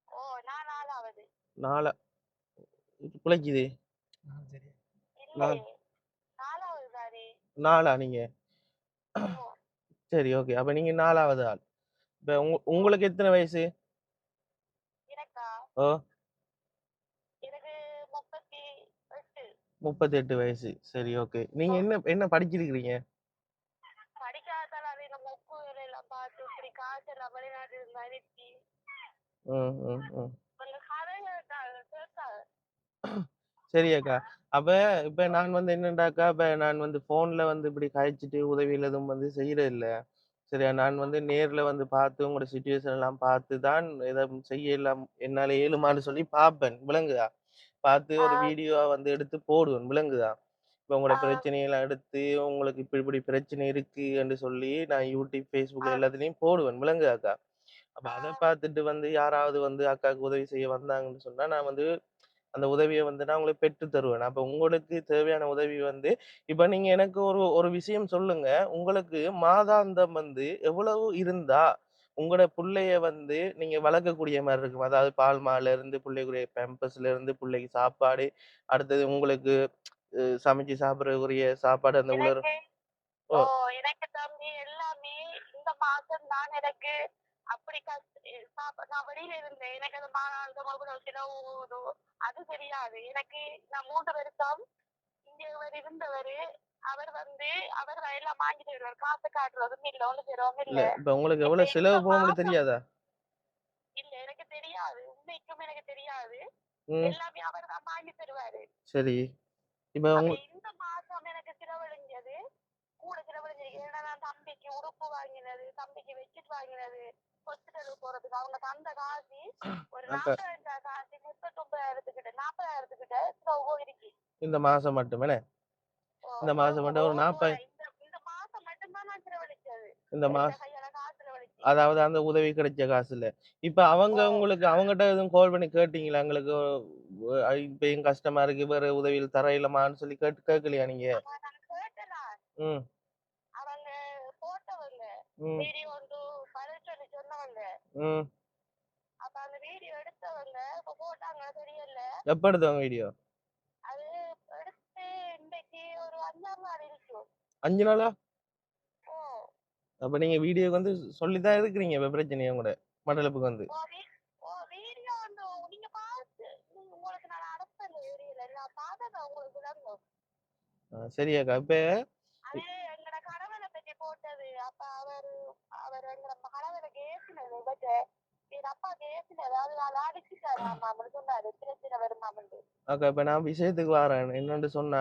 நான் 4வது. 4 குலைக்குது. 4வது தானே. 4ஆ நீங்க? சரி ஓகே. அப்ப நீங்க 4வது ஆள். இப்ப உங்களுக்கு எத்தனை வயசு? எனக்கா? எனக்கு 38. 38 வயசு. சரி ஓகே. நீங்க என்ன படிச்சிருக்கீங்க? படிக்காதால அதை நம்ம உப்பு எல்லாம் பார்த்து இப்படி காசு எல்லாம் வெளிநாட்டு மதிச்சு சரி அக்கா. அப்ப இப்ப நான் என்னண்டாக்கா இப்ப நான் போன்ல இப்படி கழிச்சிட்டு உதவியில் எதுவும் செய்யறது இல்ல. சரியா? நான் நேர்ல பார்த்து உங்களோட சிச்சுவேஷன் எல்லாம் பார்த்து தான் இதை செய்யலாம் என்னால இயலுமான்னு சொல்லி பார்ப்பேன். விளங்குதா? பார்த்து ஒரு வீடியோ எடுத்து போடுவேன். விளங்குதா? இப்ப உங்களோட பிரச்சனையெல்லாம் எடுத்து உங்களுக்கு இப்படி இப்படி பிரச்சனை இருக்கு என்று சொல்லி நான் யூடியூப் ஃபேஸ்புக் எல்லாத்துலயும் போடுவேன். விளங்குதாக்கா? அப்ப அதை பார்த்துட்டு யாராவது அக்காவுக்கு உதவி செய்ய வந்தாங்கன்னு சொன்னா நான் அந்த உதவியை நான் உங்களுக்கு பெற்று தருவேன். அப்ப உங்களுக்கு தேவையான உதவி இப்ப நீங்க எனக்கு ஒரு ஒரு விஷயம் சொல்லுங்க. உங்களுக்கு மாதாந்தம் எவ்வளவு இருந்தா உங்களோட புள்ளைய வந்து நீங்க வளர்க்கக்கூடிய மாதிரி இருக்கும். அதாவது பால்மால இருந்து புள்ளைக்குரிய பேம்பர்ஸ்ல இருந்து புள்ளைக்கு சாப்பாடு, அடுத்தது உங்களுக்கு சமைச்சு சாப்பிடக்கூடிய சாப்பாடு அந்த உலர். எனக்கு ஓ! ஓ எனக்கு தம்பி எல்லாமே இந்த மாசம் தான் எனக்கு அப்படி நான் வெளியில இருந்தேன். எனக்கு அந்த மாதம் செலவு அது தெரியாது. எனக்கு நான் 3 வருஷம் இங்க இவர் இருந்தவரு. அவர் வந்து அவர் எல்லாம் வாங்கிட்டு வருவார். காசு காட்டுறதும் இல்ல, ஒண்ணு செய்யறதும் இல்ல இல்ல. இப்ப உங்களுக்கு இப்ப எவ்வளவு இந்த செலவு போகும்னு மாசம் தெரியாதா? இல்ல எனக்கு தெரியாது. உண்மைக்கும் எனக்கு தெரியாது. ம். எல்லாமே அவர் தான் வாங்கி தருவாரு. சரி. இப்ப அப்ப உங்க இந்த மாசம் எனக்கு செலவழிஞ்சது கூட செலவழிஞ்சது. ஏன்னா நான் தம்பிக்கு உடுப்பு வாங்கினது, தம்பிக்கு வச்சுட்டு வாங்கினது, ஹாஸ்பிட்டலுக்கு போறதுக்கு அவங்க தந்த காசு ஒரு அக்கா 40,000 காசு 39,000 40,000 செலவு இருக்கு. இந்த மாசம் மட்டுமே இந்த மாசம் மட்டும் ஒரு 40 இந்த இந்த மாசம் மட்டும்தான் நான் செலவழிச்சது. இந்த எந்த மாசம் கையால காசு செலவழிச்சு. அதாவது அந்த உதவி கிடைச்ச காசுல. இப்ப அவங்க ஓ உங்களுக்கு அவங்கட்ட எதுவும் கால் பண்ணி கேட்டீங்களா? எங்களுக்கு இப்ப எங்க கஷ்டமா இருக்கு வேற உதவியில் தர இயலுமான்னு சொல்லி கேட்கலையா நீங்க? அவன் நான் கேட்டேன். ம். அவங்க போட்டவங்க ம். வீடியோ வந்து பதில் சொல்லி சொன்னவங்க. ம். அப்ப அந்த வீடியோ எடுத்தவங்க இப்ப போட்டாங்க தெரியல. எப்ப எடுத்தவங்க வீடியோ? அது எடுத்து இன்னைக்கு ஒரு 5 நாள் இருக்கும். 5 நாளா? ஓ அப்ப நீங்க வீடியோக்கு வந்து சொல்லித்தான் இருக்கிறீங்க இப்ப பிரச்சனைய கூட மண்டலப்புக்கு வந்து. ஓ ஓ வீடியோ வந்து நீங்க பார்த்து உங்களுக்கு நான் அனுப்பல வீடியோல நான் பார்த்தத உங்களுக்கு விளங்கும். சரியாக்கா. இப்ப அது எங்கட கணவனை பத்தி போட்டது. அப்ப அவர் எங்கட கணவனை கேசினது பட் என் அப்பா கேசினது அது நான் அடிச்சுட்டாரு. ஆமா அப்படின்னு சொன்னாரு பிரச்சனை வருமாமண்டு. அக்கா இப்ப நான் விஷயத்துக்கு வரேன். என்னன்னு சொன்னா,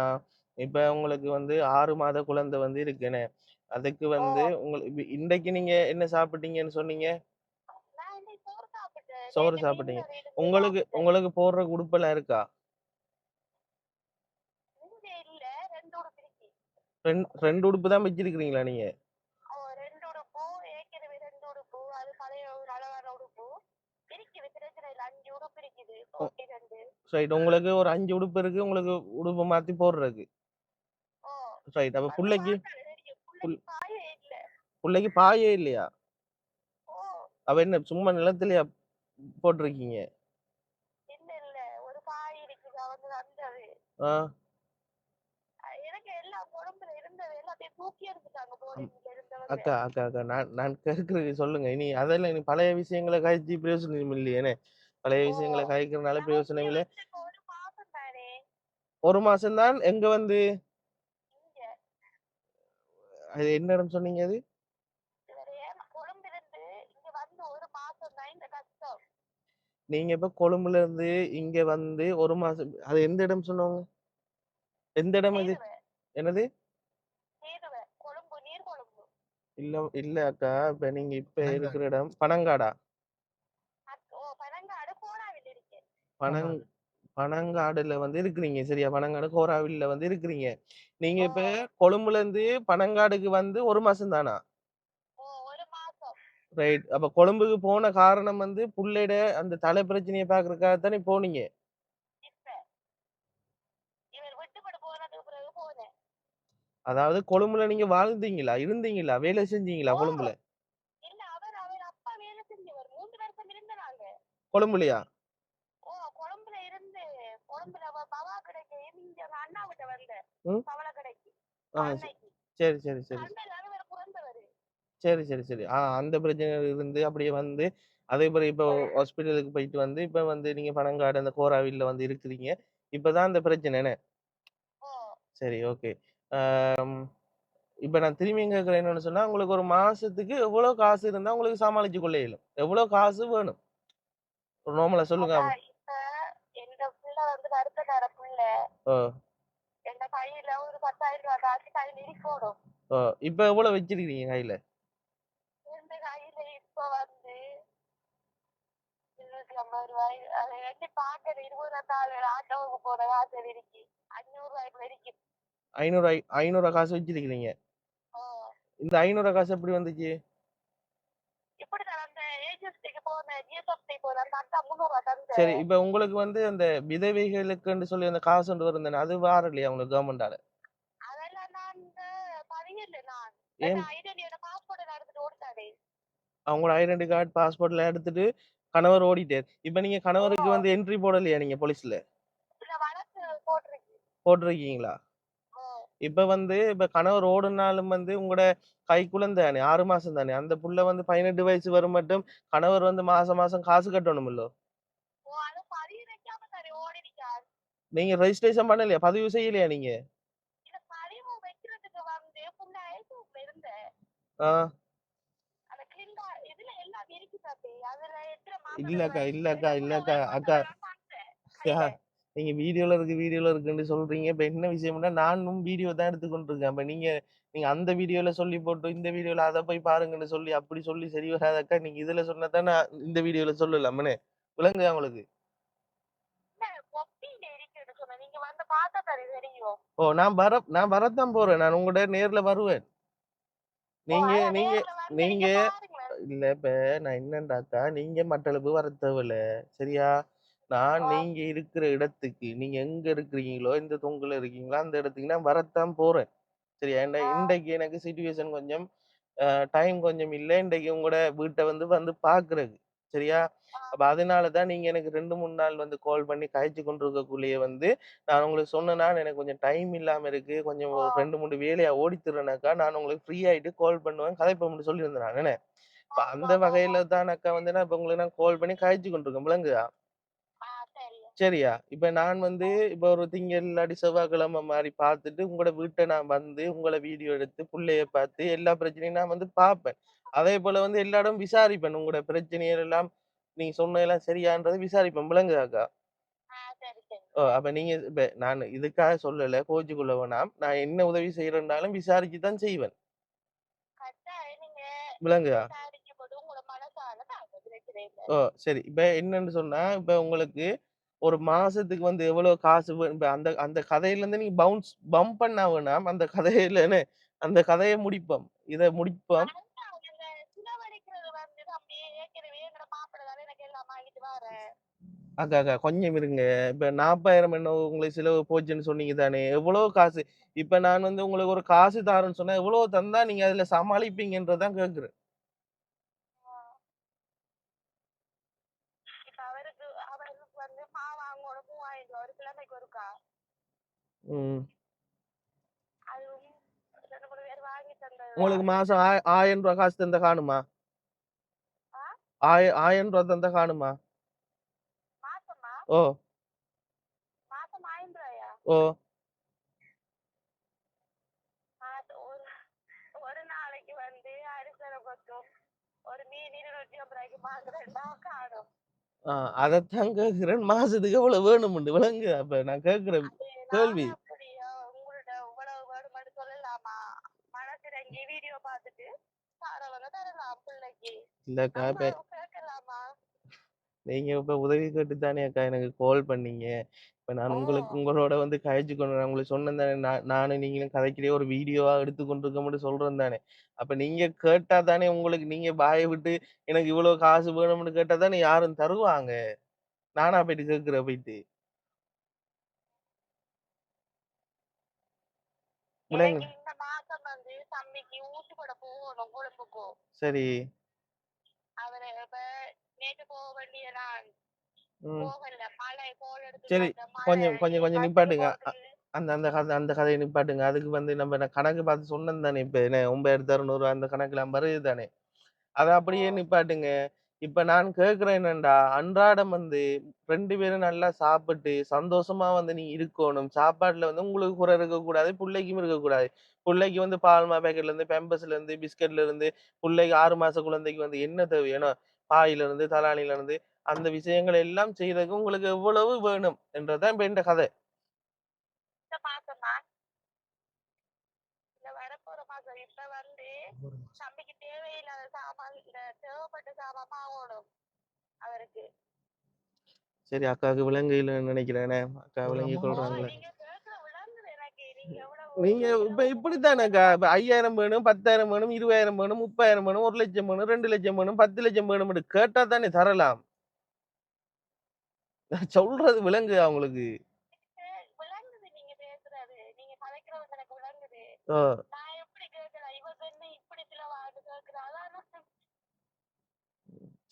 இப்ப உங்களுக்கு வந்து 6 மாத குழந்தை வந்து இருக்குன்னு. அதுக்கு ஓ வந்து இன்றைக்கு நீங்க என்ன சாப்பிட்டீங்கன்னு சொன்னீங்க? நான் இன்னைக்கு சோறு சாப்பிட்டேன். சோறு நேற்று மீன் சாப்பிட்டீங்க. கறி இருந்து உங்களுக்கு சாப்பிட்டேன். உங்களுக்கு போடுற உடுப்பெல்லாம் இருக்கா? இங்க இல்ல 2 உடுப்பு இருக்கு. 2 உடுப்பு தான் வச்சிருக்கிறீங்களா நீங்க? ஓ 2 உடுப்பு ஏற்கனவே 2 உடுப்பு அது பழைய ஒரு அழகான உடுப்பு இருக்குது. பிரச்சனை இல்லை 5 உடுப்பு இருக்குது. ஒ 42. ரைட். உங்களுக்கு ஒரு 5 உடுப்பு இருக்கு. உங்களுக்கு உடுப்பு மாத்தி போடுறதுக்கு. ஓ ரைட். அப்ப அது பார்த்தாலே தெரியும். புள் பிள்ளைக்கு பாயே இல்ல. புள்ளைக்கு பாயே இல்லையா? ஓ அப்ப என்ன சும்மா நிலத்திலயா போட்டிருக்கீங்க? இல்ல இல்ல ஒரு பாய் இருக்குது அவங்க வந்தது. ஆ. எனக்கு எல்லாம் உடம்புல இருந்தது எல்லாத்தையும் தூக்கி எடுத்துட்டாங்க அம் போர்டிங்ல இருந்தவங்க. அக்கா நான் நான் கேட்கிறது சொல்லுங்க. இனி அதெல்லாம் இனி பழைய விஷயங்கள கழிச்சு பிரயோஜனம் இல்லையேனே. பழைய ஓ விஷயங்கள கழிக்கிறனால நான் இங்க பிரயோஜனம் இல்ல. வந்து இப்ப ஒரு மாசம் தானே 1 மாசம் தான் எங்க வந்து இங்க அது என்ன இடம் சொன்னீங்க அது? இவரு கொழும்பு இருந்து இங்க வந்து ஒரு மாசம் தான் இந்த கஷ்டம். நீங்க இப்ப கொழும்புல இருந்து இங்க வந்து 1 மாசம் அது எந்த இடம் சொன்னவங்க? எந்த இடம் அது? தீருவ என்னது? தீருவ கொழும்பு நீர் கொழும்பு. இல்ல அக்கா. இப்ப நீங்க இருக்கிற இடம் பனங்காடா? ஓ பனங்காடு கோடாவில் இருக்கு. பனங் பனங்காடுல வந்து இருக்கிறீங்க. சரியா? பனங்காடு கோராவில்ல வந்து இருக்கிறீங்க. நீங்க ஓ இப்ப கொழும்புல இருந்து பனங்காடுக்கு வந்து 1 மாசம் தானா? ஓ ஒரு மாசம். ரைட். அப்ப கொழும்புக்கு போன காரணம் வந்து புள்ளைட அந்த தலை பிரச்சனைய பார்க்கறதுக்காக தானே போனீங்க. இப்ப இவர் விட்டுப்பட்டு போனதுக்கு பிறகு போனேன். அதாவது கொழும்புல நீங்க வாழ்ந்தீங்களா? இருந்தீங்களா? வேலை செஞ்சீங்களா ஓ கொழும்புல? இல்ல அவர் அப்பா வேலை செஞ்சவர் 3 வருஷம் இருந்தாங்க. கொழும்புலயா? ஓ கொழும்புல இருந்து கொழும்புல பவா கடைக்கு இங்க அண்ணா விட்ட வந்தேன். ம். பவள கடைக்கு ஆ அன்னைக்கு சரி. அண்ணன் அவர் பிறந்தவர். சரி. அந்த பிரச்சனையில இருந்து அப்படியே வந்து அதே மாரி இப்போ ஹாஸ்பிட்டலுக்கு போயிட்டு வந்து இப்ப வந்து நீங்க பனங்காடு அந்த கோராவில்ல வந்து இருக்கிறீங்க. இப்பதான் அந்த பிரச்சனை என்ன? ஓ சரி, ஓகே. ஆம். இப்ப நான் திரும்பியும் கேட்கிறேன் என்னன்னு சொன்னா, உங்களுக்கு ஒரு மாசத்துக்கு எவ்வளோ காசு இருந்தா உங்களுக்கு சமாளிச்சு கொள்ள இயலும்? எவ்வளோ காசு வேணும்? ஒரு நார்மலா சொல்லுங்க. அதான் இப்ப எங்க பிள்ளை வந்து வருத்தக்கார பிள்ளை. ஓ! எங்க கையில ஒரு 10,000 காசு கையில இருக்கணும். ஓ! இப்ப எவ்வளோ வச்சிருக்கீங்க கையில? இந்த கையில இப்ப வந்து 250 அதை எண்ணி பாக்குற 24 ஆட்டோவுக்கு போற காசு இருக்கு. 500 இருக்கு. 500 காசு வச்சிருக்கிறீங்க. ஓ இந்த 500 காசு எப்படி வந்துச்சு? இப்படிதான் அந்த ஏஜென்சிக்கு போன ஜிஎஸ்எஃப்டி போன அந்த அக்கா 300 தந்த. சரி, இப்ப உங்களுக்கு வந்து அந்த விதவைகளுக்குன்னு சொல்லி அந்த காசு ஒன்று வருது தானே, அது வாரலையா உங்களுக்கு கவர்மெண்டால? அதெல்லாம் நான் இந்த பதியல நான் ஏன் ஐடென்டியோட பாஸ்போர்ட் எடுத்துட்டு ஓடிட்டாரு. அவங்களோட ஐடென்டி கார்டு, பாஸ்போர்ட்லாம் எடுத்துட்டு கணவர் ஓடிட்டாரு. இப்ப நீங்க ஓ கணவருக்கு வந்து என்ட்ரி போடலையா நீங்க போலீஸ்ல? இல்ல வழக்கு போட்டிருக்கு. போட்டிருக்கீங்களா? ஓ இப்ப கணவர் ஓடுனாலும் வந்து உங்களோட கைக்குழந்தை தானே, 6 மாசம் தானே. அந்த புள்ள வந்து 18 வயசு வரும் மட்டும் கணவர் வந்து மாசம் மாசம் காசு கட்டணும்ல. ஓ அது பதிவு வைக்காம சரி ஓடிடிக்கார். நீங்க ரெஜிஸ்ட்ரேஷன் பண்ணலையா? பதிவு செய்யலையா நீங்க? இல்ல பதிவு வைக்கிறதுக்கு வந்து புள்ள ஐசூப்ல இருந்த ஆ. அந்த கிளிண்டா இதுல எல்லாம் இருக்கு தம்பி. அதுல எத்தனை மாசம் இல்லக்கா, இந்த இல்லக்கா, புள்ள இல்லக்கா. ஒரு அக்கா, மாசம் தான் பார்த்தேன் யா கையில. நீங்க வீடியோல இருக்குன்னு சொல்றீங்க. இப்ப என்ன விஷயம்னா, நானும் வீடியோ தான் எடுத்துக்கொண்டு இருக்கேன். அப்ப நீங்க நீங்க அந்த வீடியோல சொல்லி போட்டு, இந்த வீடியோல அத போய் பாருங்கன்னு சொல்லி, அப்படி சொல்லி சரி வராதக்கா. நீங்க இதுல சொன்னா தான் நான் இந்த வீடியோல சொல்லலாம்னே. விளங்குதா உங்களுக்கு? இல்ல கொப்பியில இருக்குன்னு சொன்னேன். நீங்க வந்து பார்த்தா சரி தெரியும். ஓ! நான் வரத்தான் போறேன். நான் உங்கட்ட நேர்ல வருவேன். ஓ நீங்க அதான் நீங்க நேர்ல வந்து நீங்க நீங்க பாருங்களேன். இல்ல இப்ப நான் என்னண்டாக்கா, நீங்க மட்டளவு வர தேவையில்ல. சரியா? நான் ஓ நீங்க இருக்கிற இடத்துக்கு, நீங்க எங்க இருக்கிறீங்களோ, எந்த தொங்குல இருக்கீங்களோ, அந்த இடத்துக்கு நான் வரத்தான் போறேன். சரியா? ஓ இன்றைக்கு எனக்கு சிச்சுவேஷன் கொஞ்சம் டைம் கொஞ்சம் இல்ல. இன்றைக்கு உங்களோட வீட்ட வந்து வந்து பார்க்குறதுக்கு. சரியா? ஓ அப்ப அதனால தான் நீங்க எனக்கு 2, 3 நாள் வந்து கால் பண்ணி கழிச்சு கொண்டிருக்கக்குள்ளயே வந்து, நான் உங்களுக்கு சொன்னேன்னா, எனக்கு கொஞ்சம் டைம் இல்லாம இருக்கு. கொஞ்சம் ஓ ஒரு 2, 3 வேலையா ஓடித்திர்றேனக்கா, நான் உங்களுக்கு ஃப்ரீ ஆயிட்டு கால் பண்ணுவேன், கதைப்போம்ன்னு சொல்லியிருந்தேன் நான் என்ன. ஓ இப்ப அந்த வகையில தான் அக்கா வந்து நான் இப்ப உங்களுக்கு நான் கால் பண்ணி கழிச்சு கொண்டிருக்கேன். விளங்குதா? ஆ சரி. சரியா? இப்ப நான் வந்து இப்ப ஒரு திங்கள் இல்லாட்டி செவ்வாய்க்கிழமை மாரி பார்த்துட்டு, உங்களோட வீட்ட நான் வந்து, உங்கள வீடியோ எடுத்து, புள்ளைய பார்த்து, எல்லா பிரச்சனையும் நான் வந்து பார்ப்பேன். அதேபோல வந்து எல்லா இடமும் விசாரிப்பேன். உங்களோட பிரச்சனைகள் எல்லாம் நீங்க சொன்னதெல்லாம் சரியான்றத விசாரிப்பேன். விளங்குதாக்கா? ஆ சரி சரி. அப்ப நீங்க இப்ப நான் இதுக்காக சொல்லல, கோவிச்சுக்கொள்ள வேணாம். நான் என்ன உதவி செய்றேன்னாலும் விசாரிச்சு தான் செய்வேன். கட்டாயம் நீங்க விளங்குதா? விசாரிக்கும் போது உங்களோட மனசால தாங்க பிரச்சனை இல்ல. சரி. இப்ப என்னன்னு சொன்னா, இப்ப உங்களுக்கு ஒரு மாசத்துக்கு வந்து எவ்வளோ காசு இப்ப அந்த அந்த கதையிலருந்து நீங்க பம்ப் பண்ண வேணாம். அந்த கதையிலன்னு அந்த கதைய முடிப்போம். இத முடிப்போம். அதுதான் அந்த சிலவழிக்கிறது வந்து தம்பி ஏற்கனவே எங்கட மாப்பிள்ளை தானே எனக்கு எல்லாம் வாங்கிட்டு வாரேன். அக்கா, அக்கா கொஞ்சம் இருங்க. இப்ப 40,000 என்ன உங்களுக்கு செலவு போச்சுன்னு சொன்னீங்க தானே! எவ்வளோ காசு? இப்ப நான் வந்து உங்களுக்கு ஒரு காசு தாரேன்னு சொன்னா, எவ்வளோ தந்தா நீங்க அதுல சமாளிப்பீங்கன்றத தான் கேட்கிறேன். இப்ப அவருக்கு வந்து வாங்கணும் 3000 ஒரு கிழமைக்கு ஒருக்கா. ம். அதுவும் 2, 3 பேர் வாங்கி உங்களுக்கு தந்ததுதான். மாசம் ரூ. 1000 காசு தந்தா காணுமா? ஆ ரூ. 1000 தந்தா காணுமா? மாசமா? ஓ! மாசம் 500 ஓ! ஒரு ஒரு நாளைக்கு வந்து அரிசனை கொத்தும் ஒரு மீன் 250 வாங்குறேன்டா காணும். ஆ அதத்தான் கேட்கிறேன். மாசத்துக்கு எவ்வளவு வேணும்னு விளங்குதா? அப்ப நான் கேட்கிற அது நாங்க கேள்வி. அப்படியா உங்கள்ட்ட இவ்வளவு வேணுமென்னு சொல்லலாமா? மனசிறங்கி வீடியோ பார்த்துட்டு தரவங்க தரலாம் பிள்ளைக்கு. இல்லக்கா, நம்ம இப்ப கேட்கலாமா? நீங்க இப்ப உதவி கேட்டு தானே அக்கா எனக்கு கால் பண்ணீங்க. இப்ப நான் ஓ உங்களோட வந்து கதைச்சுக்கணும். நான் உங்களுக்கு சொன்னேன் தானே, நானும் நீங்களும் கதைக்கிறே ஒரு வீடியோவா எடுத்து கொண்டிருக்கோம்னு சொல்றேன் தானே. அப்ப நீங்க கேட்டா தானே உங்களுக்கு நீங்க வாய விட்டு எனக்கு இவ்வளோ காசு வேணும்னு கேட்டா தானே யாரும் தருவாங்க. நானா போயிட்டு கேட்கிறேன் போயிட்டு. விளங்கு எனக்கு இந்த மாசம் வந்து தம்பிக்கு ஊசி போட போகணும் கொழும்புக்கு. சரி. அவரு இப்ப நேற்று போக வேண்டிய நான் ம். போகல. மழை கோல் எடுத்து சரி. காட்ட மழை கொஞ்சம் பஸ்ஸுக்கு நிப்பாட்டுங்க. போறதுக்கு. அந்த கதைய நிப்பாட்டுங்க. அதுக்கு வந்து நான் கணக்கு பார்த்து சொன்னேன் தானே இப்ப என்ன 9600 அந்த கணக்குலாம் வருது தானே. அத ஓ அப்படியே நிப்பாட்டுங்க. இப்ப நான் கேட்கிறேன் என்னன்னா, அன்றாடம் வந்து 2 பேரும் நல்லா சாப்பிட்டு, சந்தோஷமா வந்து நீ இருக்கோணும். சாப்பாட்டுல வந்து உங்களுக்கு குறை இருக்கக்கூடாது. புள்ளைக்கும் இருக்கக்கூடாது. புள்ளைக்கு வந்து பால்மா பாக்கெட்லேருந்து, பெம்பர்ஸ்லேருந்து, பிஸ்கட்லேருந்து, புள்ளைக்கு 6 மாச குழந்தைக்கு வந்து என்ன தேவையோ, பாயிலிருந்து, தலாணியிலிருந்து அந்த விஷயங்கள் எல்லாம் செய்றதுக்கு உங்களுக்கு எவ்வளவு வேணும் என்றதுதான் இப்ப இந்த கதை. இந்த மாசமா இல்ல வரப்போற மாசம் இப்ப வந்து தம்பிக்கு தேவையில்லாத சாமான் இந்த தேவைப்பட்ட சாமான் வாங்கணும் அவருக்கு. சரி அக்காவுக்கு விளங்குதுன்னு நினைக்கிறேனே. அக்கா விளங்கிக் ஓ கொள்றாங்களே. நீங்க கேக்குற விளங்குது எனக்கு. நீங்க எவ்வளவு நீங்க இப்ப செலவு பண்ணீங்கன்னு இப்படித்தானக்கா, இப்ப 5000 வேணும், 10,000 வேணும், 20,000 வேணும், 30,000 வேணும், 1,00,000 வேணும், 2,00,000 வேணும், 10,00,000 வேணும்னு கேட்டா தானே தரலாம். நான் சொல்றது விளங்குதா உங்களுக்கு? விளங்குது நீங்க பேசுறது. நீங்க கதைக்கிறது எனக்கு விளங்குது. ஓ! நான் எப்படி கேட்கிறேன் இவ பெண்ணு இப்படி சில வாக்கு கேட்கிறாள்.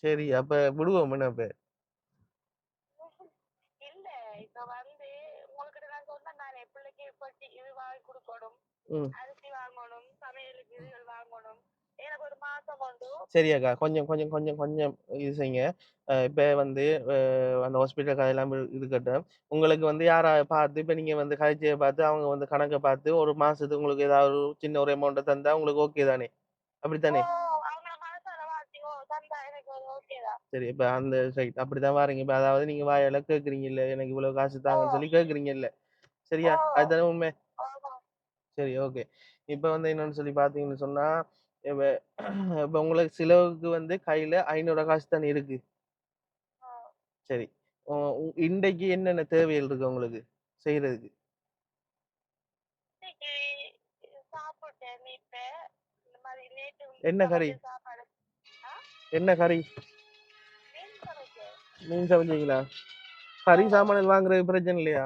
சரி அப்ப விடுவோம் என்ன அப்ப? இல்ல இப்ப வந்து உங்ககிட்ட நான் சொன்னேன் தானே பிள்ளைக்கு இப்ப இது வாங்கி கொடுக்கணும், ம். அரிசி வாங்கணும், சமையலுக்கு இதுகள் வாங்கணும். எனக்கு ஒரு மாசம் உண்டு. சரி அக்கா. கொஞ்சம் கொஞ்சம் கொஞ்சம் கொஞ்சம் இது செய்யுங்க. இப்ப வந்து அந்த ஹாஸ்பிட்டல் கதையெல்லாம் இருக்கட்டும். உங்களுக்கு வந்து யாரா பார்த்து இப்ப நீங்க வந்து கழிச்சய பார்த்து, அவங்க வந்து கணக்க பார்த்து, ஒரு மாசத்துக்கு உங்களுக்கு ஏதாவது ஒரு சின்ன ஒரு அமௌண்ட்ட தந்தா உங்களுக்கு ஓகே தானே? ஓ அப்படித்தானே? அவங்கள மனசால வாசி ஓ தந்தா எனக்கு ஓகேதான். சரி இப்ப அந்த சைட் அப்படித்தான் வாரீங்க. இப்ப அதாவது நீங்க வாயால கேட்கிறீங்கல்ல, எனக்கு இவ்வளவு காசு ஓ தாங்கன்னு சொல்லி கேட்கிறீங்கல்ல. ஓ சரியா? அதுதானே உண்மை? ஆமா. சரி ஓகே. இப்ப வந்து என்னன்னு சொல்லி பார்த்தீங்கன்னு சொன்னா, இப்ப இப்ப உங்களுக்கு செலவுக்கு வந்து கையில 500 காசு தானே இருக்கு. ஓ சரி. ஒ உ இன்றைக்கு என்னென்ன தேவைகள் இருக்கு உங்களுக்கு செய்றதுக்கு? இன்னைக்கு சாப்பிட்டேன் இப்ப இந்த மாதிரி நேற்று என்ன கறி? சமைச்ச சாப்பாடு. ஆ என்ன கறி? மீன் சமைச்சேன். மீன் சமைச்சீங்களா? கறி ஓ சாமான்கள் வாங்குறது பிரச்சனை இல்லையா?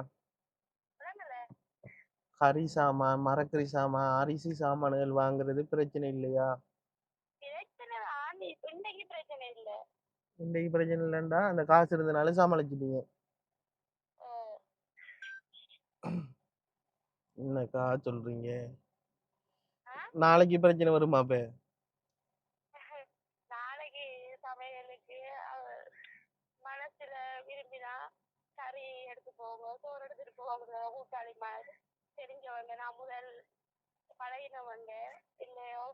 விளங்கல. கறி சாமான், மரக்கறி சாமான், அரிசி சாமான்கள் வாங்குறது பிரச்சனை இல்லையா? பிரச்சனை ஆண்டி இன்னைக்கு பிரச்சனை இல்ல. இன்றைக்கு பிரச்சனை இல்லைன்டா, அந்த காசு இருந்தனால சமாளிச்சுட்டீங்க. ஓ என்னக்கா சொல்றீங்க? ஆ நாளைக்கு பிரச்சனை வருமா அப்ப? நாளைக்கு சமையலுக்கு மனசுல விரும்பினா கறி எடுத்து போங்க, சோறு எடுத்துட்டு போங்க, கூட்டாளி மாதிரி தெரிஞ்சவங்க, நான் முதல் பழகினவங்க இல்லையோ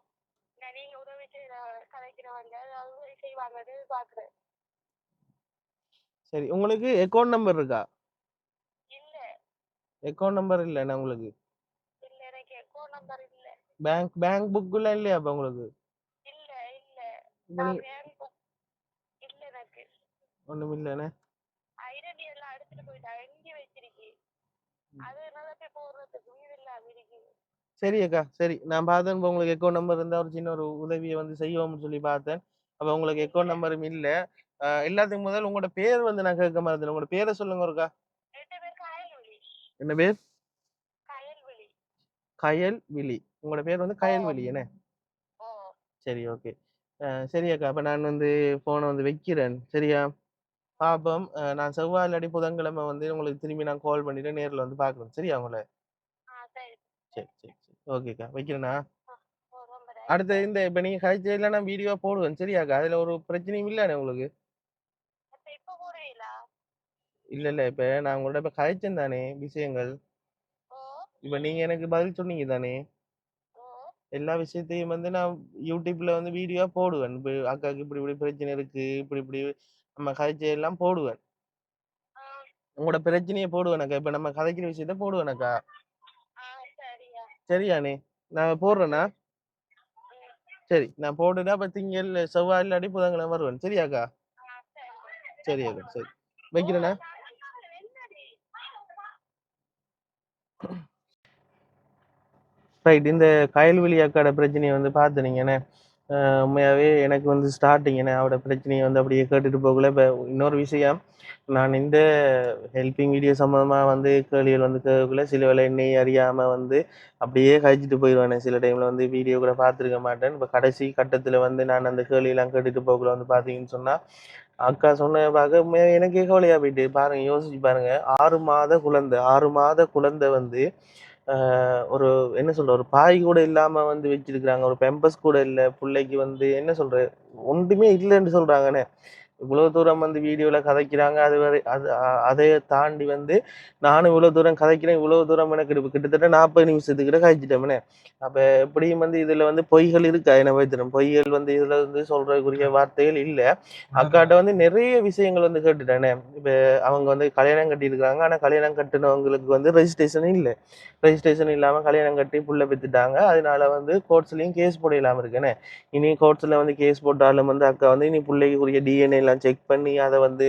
நான் நீங்க உதவி செய்யற கலைக்கிறவங்க அதாவது உதவி செய்வாங்கன்னு பாக்குறேன். சரி. உங்களுக்கு அக்கவுண்ட் நம்பர் இருக்கா? இல்ல அக்கவுண்ட் நம்பர் இல்லன்னா உங்களுக்கு? இல்ல எனக்கு எக்கோ நம்பர் இல்ல. பேங்க் பேங்க் புக்குலாம் இல்லையா அப்ப உங்களுக்கு? இல்ல இல்ல இப்ப நீ நான் பேங்க் இல்ல எனக்கு ஒண்ணுமில்லண்ணே. ஐடென்டி எல்லாம் எடுத்துட்டு போயிட்டா எங்க வச்சிருக்கி அது என்னால போய் போடுறதுக்கு இது இல்லாம இருக்கு. சரி அக்கா. சரி. நான் பார்த்தேன் இப்ப உங்களுக்கு அக்கவுண்ட் நம்பர் இருந்தா ஒரு சின்ன ஒரு உதவிய வந்து செய்வோம்னு சொல்லி பார்த்தேன். அப்ப உங்களுக்கு இல்ல அக்கவுண்ட் நம்பரும் இல்ல. எல்லாத்துக்கும் முதல் உங்களோட பேர் வந்து நான் கேட்க மறந்துட்டேன். உங்களோட பேர சொல்லுங்க ஒருக்கா. ரெண்டு பேர் கயல்விழி. என்ன பேர்? கயல்விழி. கயல்விழி. உங்களோட பேர் வந்து ஓ கயல்விழி என்ன? ஓ சரி ஓகே. சரி அக்கா. அப்ப நான் வந்து ஃபோன வந்து வைக்கிறேன். சரியா? பாப்போம். நான் செவ்வாய் இல்லாட்டி புதன்கிழமை வந்து உங்களுக்கு திரும்பி நான் கால் பண்ணிட்டு நேர்ல வந்து பார்க்குறேன். சரியா உங்கள? ஆ சரி. சரி, சரி, சரி. ஓகேக்கா. வைக்கிறேனா? ஆ ஓ ரொம்ப அடுத்து நன்றி. இந்த இப்ப நீங்க கழிச்சதுல நான் வீடியோ போடுவேன். சரியாக்கா? அதுல ஒரு பிரச்சனையும் இல்லண்ணே உங்களுக்கு? அப்ப இப்ப போடுவீங்களா? இல்ல, இல்ல. இப்ப நான் உங்கள்ட்ட இப்ப கழிச்சேன் தானே விஷயங்கள். ஓ இப்ப நீங்க எனக்கு பதில் சொன்னீங்க தானே? ஓ எல்லா விஷயத்தையும் வந்து நான் YouTubeல வந்து வீடியோவா போடுவேன். இப்ப அக்காவுக்கு இப்படி இப்படி பிரச்சனை இருக்கு. இப்படி இப்படி நம்ம கதைச்செல்லாம் போடுவேன். ஆ உங்களோட பிரச்சனைய போடுவேனக்கா. இப்ப நம்ம கதைக்கிற விஷயத்த போடுவேனக்கா. ஆ சரியா. சரியாண்ணே? நான் போடுறேனா? ம் சரி. நான் போட்டுட்டா அப்ப திங்கள், செவ்வாய் இல்லாட்டி புதன்கிழமை வருவேன். சரியாக்கா? ஆ சரி. சரி அக்கா. சரி. ஓ வைக்கிறேனா? என்னடி. ரைட். இந்த கயல்விழி அக்காட பிரச்சனைய வந்து பார்த்தீங்கன்னா, உண்மையாவே எனக்கு வந்து ஸ்டார்ட்டிங் என்ன அவட பிரச்சனைய வந்து அப்படியே கேட்டுட்டு போகல. இப்ப இன்னொரு விஷயம், நான் இந்த ஹெல்பிங் வீடியோ சம்மந்தமா வந்து கேள்விகள் வந்து கேட்கக்குள்ள சில வேளை என்னைய அறியாம வந்து அப்படியே கழிச்சிட்டு போயிருவேனே. சில டைம்ல வந்து வீடியோ கூட பார்த்துருக்க மாட்டேன். இப்ப கடைசி கட்டத்துல வந்து நான் அந்த கேள்வியெல்லாம் கேட்டுட்டு போகக்குள்ள வந்து பார்த்தீங்கன்னு சொன்னா, அக்கா சொன்னத பார்க்க உண்மையாவே எனக்கே கவலையா போயிட்டு. பாருங்க யோசிச்சு பாருங்க. 6 மாத குழந்தை 6 மாத குழந்தை வந்து ஒரு என்ன சொல்ற ஒரு பாய் கூட இல்லாம வந்து வச்சிருக்கிறாங்க. ஒரு பெம்பர்ஸ் கூட இல்ல. புள்ளைக்கு வந்து என்ன சொல்றது? ஒன்றுமே இல்லன்னு சொல்றாங்கண்ணே. இவ்வளவு தூரம் வந்து வீடியோல கதைக்கிறாங்க. அது வரை அது அதைய தாண்டி வந்து நானும் இவ்வளவு தூரம் கதைக்கிறேன். இவ்வளவு தூரம் எனக்கு கிட்டத்தட்ட 40 நிமிஷத்துக்கிட்ட கழிச்சிட்டோம்னே. அப்ப எப்படியும் வந்து இதுல வந்து பொய்கள் இருக்கா? என்ன வைத்திரும் பொய்கள் வந்து இதுல வந்து சொல்றதுக்குரிய வார்த்தைகள் இல்ல. அக்காட்ட வந்து நிறைய விஷயங்கள் வந்து கேட்டுட்டேனே. இப்ப அவங்க வந்து கல்யாணம் கட்டியிருக்காங்க. ஆனா கல்யாணம் கட்டுனவங்களுக்கு வந்து ரெஜிஸ்ட்ரேஷன் இல்ல. ரெஜிஸ்ட்ரேஷன் இல்லாம கல்யாணம் கட்டி புள்ள பெத்துட்டாங்க. அதனால வந்து கோர்ட்ஸ்லயும் கேஸ் போட இல்லாம இருக்கேனே. இனி கோர்ட்ஸ்ல வந்து கேஸ் போட்டாலும் வந்து அக்கா வந்து இனி புள்ளைக்கு உரிய DNA எல்லாம் செக் பண்ணி அத வந்து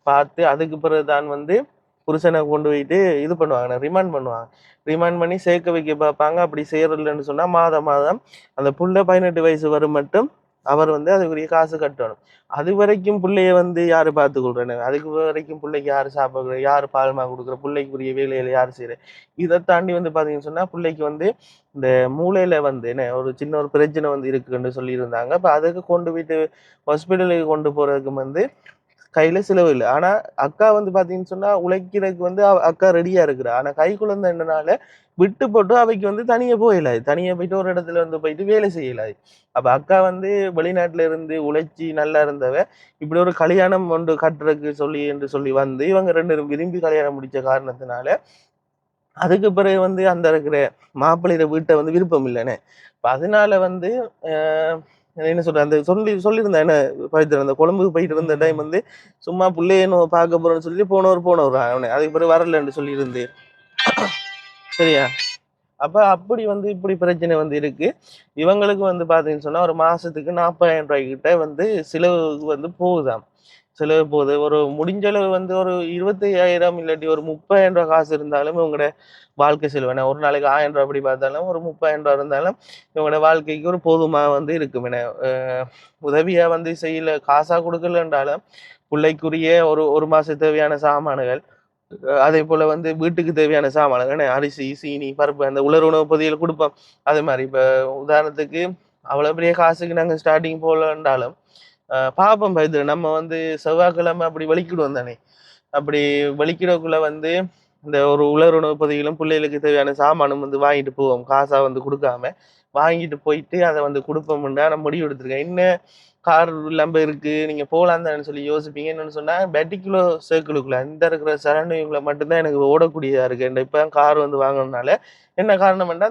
பார்த்து அதுக்கு பிறகு தான் வந்து புருஷனை கொண்டு போயிட்டு இது பண்ணுவாங்க. ரிமாண்ட் பண்ணுவாங்க. ரிமாண்ட் பண்ணி சேர்க்க வைக்க பார்ப்பாங்க. அப்படி செய்யறதில்லன்னு சொன்னா மாதம் மாதம் அந்த புள்ள 18 வயசு வரும் மட்டும் அவர் வந்து அதுக்குரிய காசு கட்டணும். அது வரைக்கும் பிள்ளைய வந்து யாரு பார்த்துக்கொள்றேன்னு, அதுக்கு வரைக்கும் பிள்ளைக்கு யாரு சாப்பாடு, யாரு பால்மா கொடுக்குற, பிள்ளைக்குரிய வேலைகளை யாரு செய்யற? இதை தாண்டி வந்து பாத்தீங்கன்னு சொன்னா பிள்ளைக்கு வந்து இந்த மூளையில வந்து என்ன ஒரு சின்ன ஒரு பிரச்சனை வந்து இருக்குன்னு சொல்லியிருந்தாங்க. அப்ப அதுக்கு கொண்டு போயிட்டு ஹாஸ்பிட்டலுக்கு கொண்டு போறதுக்கு வந்து கையில செலவு இல்ல. ஆனா அக்கா வந்து பாத்தீங்கன்னு சொன்னா உழைக்கிறதுக்கு வந்து அக்கா ரெடியா இருக்கிறா. ஆனா கை குழந்தைன்றனால விட்டு போட்டு அவைக்கு வந்து தனியா போயிடாது. தனியா போயிட்டு ஒரு இடத்துல வந்து போயிட்டு வேலை செய்யலாது. அப்ப அக்கா வந்து வெளிநாட்டுல இருந்து உழைச்சி நல்லா இருந்தவ, இப்படி ஒரு கல்யாணம் ஒன்று கட்டுறதுக்கு சொல்லி என்று சொல்லி வந்து இவங்க 2 பேரும் விரும்பி கல்யாணம் முடிச்ச காரணத்தினால, அதுக்கு பிறகு வந்து அந்த இருக்கிற மாப்பிள்ளையோட வீட்ட வந்து விருப்பம் இல்லன்னு. அப்ப அதனால வந்து அ என்ன சொல்றது, அந்த சொல்லியிருந்தேன் என்ன பவித்ரா, அந்த கொழம்புக்கு போயிட்டு இருந்த டைம் வந்து சும்மா புள்ளைய பார்க்க போறோம்ன்னு சொல்லிட்டு போனவர் அவனே. அதுக்கு பிறகு வரலன்னு சொல்லியிருந்து. சரியா? அப்ப அப்படி வந்து இப்படி பிரச்சனை வந்து இருக்கு. இவங்களுக்கு வந்து பார்த்தீங்கன்னு சொன்னா, ஒரு மாசத்துக்கு ரூ. 40,000 கிட்ட வந்து செலவு வந்து போகுதாம். செலவு போகுது. ஒரு முடிஞ்ச அளவு வந்து ஒரு 25,000 இல்லாட்டி ஒரு ரூ. 30,000 காசு இருந்தாலும் இவங்களோட வாழ்க்கை செலவு. ஏன்னா ஒரு நாளைக்கு ரூ. 1,000 அப்படி பார்த்தாலும் ஒரு ரூ. 30,000 இருந்தாலும் இவங்களோட வாழ்க்கைக்கு ஒரு போதுமா வந்து இருக்கும். ஏன்னா உதவியா வந்து செய்யல, காசா குடுக்கலன்றாலும் பிள்ளைக்குரிய ஒரு 1 மாசம் தேவையான சாமான்கள், அதேபோல வந்து வீட்டுக்கு தேவையான சாமான்கள், என்ன அரிசி, சீனி, பருப்பு, அந்த உலர் உணவு பொதிகள் குடுப்போம். அதே மாரி இப்ப உதாரணத்துக்கு அவ்வளவு பெரிய காசுக்கு நாங்க ஸ்டார்ட்டிங் போலன்றாலும், பாப்போம் இது நம்ம வந்து செவ்வாய்க்கிழமை அப்படி வெளிக்கிடுவோம் தானே! அப்படி வெளிக்கிடக்குள்ள வந்து இந்த ஒரு உலர் உணவு பொதிகளும், பிள்ளைகளுக்கு தேவையான சாமானும் வந்து வாங்கிட்டு போவோம். காசா வந்து குடுக்காம. வாங்கிட்டு போயிட்டு அத வந்து குடுப்போம்ன்னு நான் முடிவு எடுத்திருக்கேன். என்ன கார் இல்லாம இருக்கு, நீங்க போலாம் தானேன்னு சொல்லி யோசிப்பீங்க. என்னன்னு சொன்னா, பெர்டிகுலர் சர்க்கிளுக்குள்ள இந்த இருக்கிற சரௌண்டிங்ல மட்டும் தான் எனக்கு ஓடக்கூடியதா இருக்கு. இப்ப தான் கார் வந்து வாங்கணும்னால, என்ன காரணம்னா,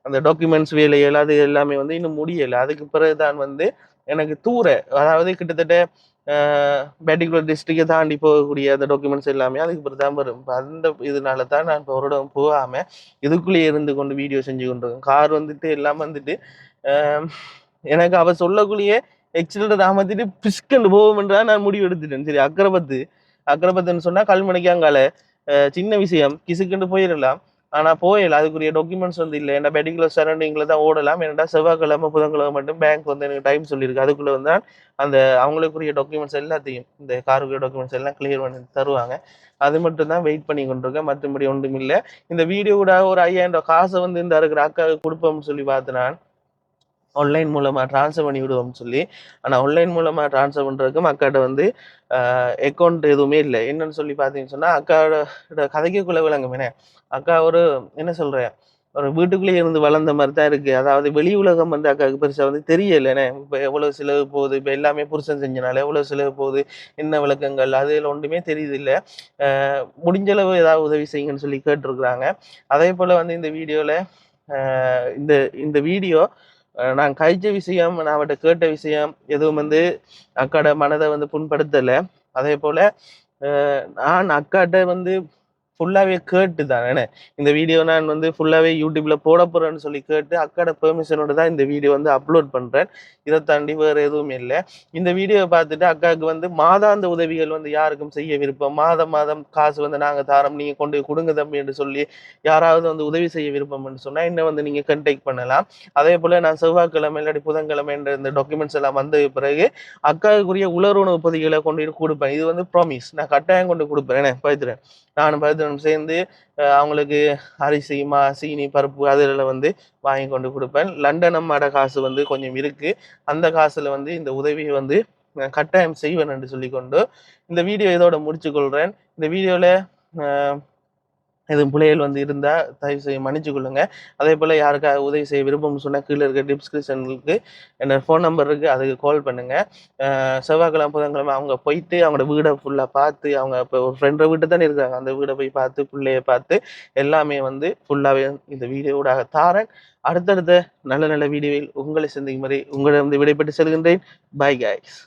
அந்த டாக்குமெண்ட்ஸ் வேலைகள் அது எல்லாமே வந்து இன்னும் முடியல. அதுக்கு பிறகு தான் வந்து எனக்கு அதாவது கிட்டத்தட்ட அ பெர்டிகுலர் டிஸ்ட்ரிக்ட தாண்டி போகக்கூடிய அந்த டாக்குமெண்ட்ஸ் எல்லாமே அதுக்கு பிறகு தான் வரும். இப்ப அந்த இதனால தான் நான் இப்ப ஒரு இடம் போகாம, இதுக்குள்ளேயே இருந்து கொண்டு வீடியோ செஞ்சு கொண்டிருக்கேன். கார் வந்துட்டு எல்லாம் வந்துட்டு, அ எனக்கு அவ சொல்லக்குள்ளேயே எக்ஸிலரேட்டர் அமர்த்திட்டு பிஸ்கண்டு போவோம்ன்றா நான் முடிவு எடுத்துட்டேன். சரி, அக்கரப்பத்துன்னு சொன்னா கல்முனைக்கு அங்கால சின்ன விஷயம் கிசுக்குன்னு போயிடலாம். ஆனா போயிடல. அதுக்குரிய டாக்குமெண்ட்ஸ் வந்து இல்ல. ஏன்னா பெர்டிகுலர் சரௌண்டிங்ல தான் ஓடலாம். ஏன்னா செவ்வாய்க்கிழமை, புதன்கிழமை மட்டும் பேங்க் வந்து எனக்கு டைம் சொல்லியிருக்கு. அதுக்குள்ள வந்து அந்த அவங்களுக்குரிய டாக்குமெண்ட்ஸ் எல்லாத்தையும், இந்த காருக்குரிய டாக்குமெண்ட்ஸ் எல்லாம் கிளியர் பண்ணி தருவாங்க. அது மட்டும் தான் வெயிட் பண்ணி கொண்டிருக்கேன். மத்தபடி ஒன்றும் இல்ல. இந்த வீடியோ கூட ஒரு 5,000 காசை வந்து இந்த இருக்கிற அக்காவுக்கு குடுப்போம்னு சொல்லி பார்த்து நான் ஆன்லைன் மூலமா ட்ரான்ஸ்ஃபர் பண்ணி விடுவோம்னு சொல்லி. ஆனா ஆன்லைன் மூலமா ட்ரான்ஸ்ஃபர் பண்றதுக்கும் அக்காட்ட வந்து அக்கவுண்ட் எதுவுமே இல்ல. என்னன்னு சொல்லி பார்த்தீங்கன்னு சொன்னா, அக்காவோட கதைக்குள்ள விளங்குமேனே. அக்கா ஒரு என்ன சொல்றேன், ஒரு வீட்டுக்குள்ளேயே இருந்து வளர்ந்த மாரி தான் இருக்கு. அதாவது வெளி உலகம் வந்து அக்காவுக்கு பெருசா வந்து தெரியலண்ணே. இப்ப எவ்வளவு செலவு போகுது, இப்ப எல்லாமே புருஷன் செஞ்சனால எவ்வளவு செலவு போகுது, என்ன விளக்கங்கள், அதுல ஒண்ணுமே தெரியுதில்ல. அ முடிஞ்ச அளவு ஏதாவது உதவி செய்யுங்கன்னு சொல்லி கேட்டுருக்காங்க. அதேபோல வந்து இந்த வீடியோல அ இந்த இந்த வீடியோ நான் கழிச்ச விஷயம், நான் அவட்ட கேட்ட விஷயம் எதுவும் வந்து அக்காட மனத வந்து புண்படுத்தல. அதேபோல அ நான் அக்காட்ட வந்து ஃபுல்லாவே கேட்டு தான் என்ன, இந்த வீடியோ நான் வந்து ஃபுல்லாவே YouTubeல போட போறேன்னு சொல்லி கேட்டு, அக்காட பெர்மிஷனோட தான் இந்த வீடியோ வந்து அப்லோட் பண்றேன். இத தாண்டி வேற எதுவும் இல்ல. இந்த வீடியோவ பார்த்துட்டு அக்காவுக்கு வந்து மாதாந்த உதவிகள் வந்து யாருக்கும் செய்ய விருப்பம், மாதம் மாதம் காசு வந்து நாங்க தாரோம், நீங்க கொண்டு போய் குடுங்க தம்பி என்று சொல்லி யாராவது வந்து உதவி செய்ய விருப்பம்ன்னு சொன்னா, என்ன வந்து நீங்க கான்டாக்ட் பண்ணலாம். அதேபோல நான் செவ்வாய்க்கிழமை இல்லாட்டி புதன்கிழமை என்ற இந்த டாக்குமெண்ட்ஸ் எல்லாம் வந்த பிறகு அக்காவுக்குரிய உலருணவு பொதிகளை கொண்டு போய் குடுப்பேன். இது வந்து ப்ராமிஸ். நான் கட்டாயம் கொண்டு குடுப்பேன். என்ன பவித்ரன். நானும் பவித்ரனும் சேர்ந்து அவங்களுக்கு அரிசி, சீனி, பருப்பு அதுல வந்து வாங்கி கொண்டு குடுப்பேன். லண்டன் அம்மாட காசு வந்து கொஞ்சம் இருக்கு. அந்த காசுல வந்து இந்த உதவிய வந்து கட்டாயம் செய்வேன் என்று சொல்லிக்கொண்டு, இந்த வீடியோ இதோட முடிச்சுக் கொள்றேன். இந்த வீடியோல அ எதுவும் பிழைகள் வந்து இருந்தா தயவு செய்து மன்னிச்சுக் கொள்ளுங்க. அதேபோல யாருக்காவது உதவி செய்ய விருப்பம்னு சொன்னா கீழ இருக்க டிஸ்கிரிப்ஷனுக்கு என்னோட ஃபோன் நம்பர் இருக்கு. அதுக்கு கால் பண்ணுங்க. செவ்வாய்க்கிழமை, புதன்கிழமை அவங்க போயிட்டு அவங்களோட வீட ஃபுல்லா பார்த்து, அவங்க இப்ப ஒரு ஃப்ரெண்ட் வீட்ல தானே இருக்காங்க. அந்த வீட போய் பார்த்து, புள்ளைய பார்த்து எல்லாமே வந்து ஃபுல்லாவே இந்த வீடியோ ஊடாக தாரேன். அடுத்தடுத்த நல்ல நல்ல வீடியோவில் உங்களை சந்திக்கும் வரை உங்களிடம் விடைபெற்று செல்கின்றேன். Bye guys.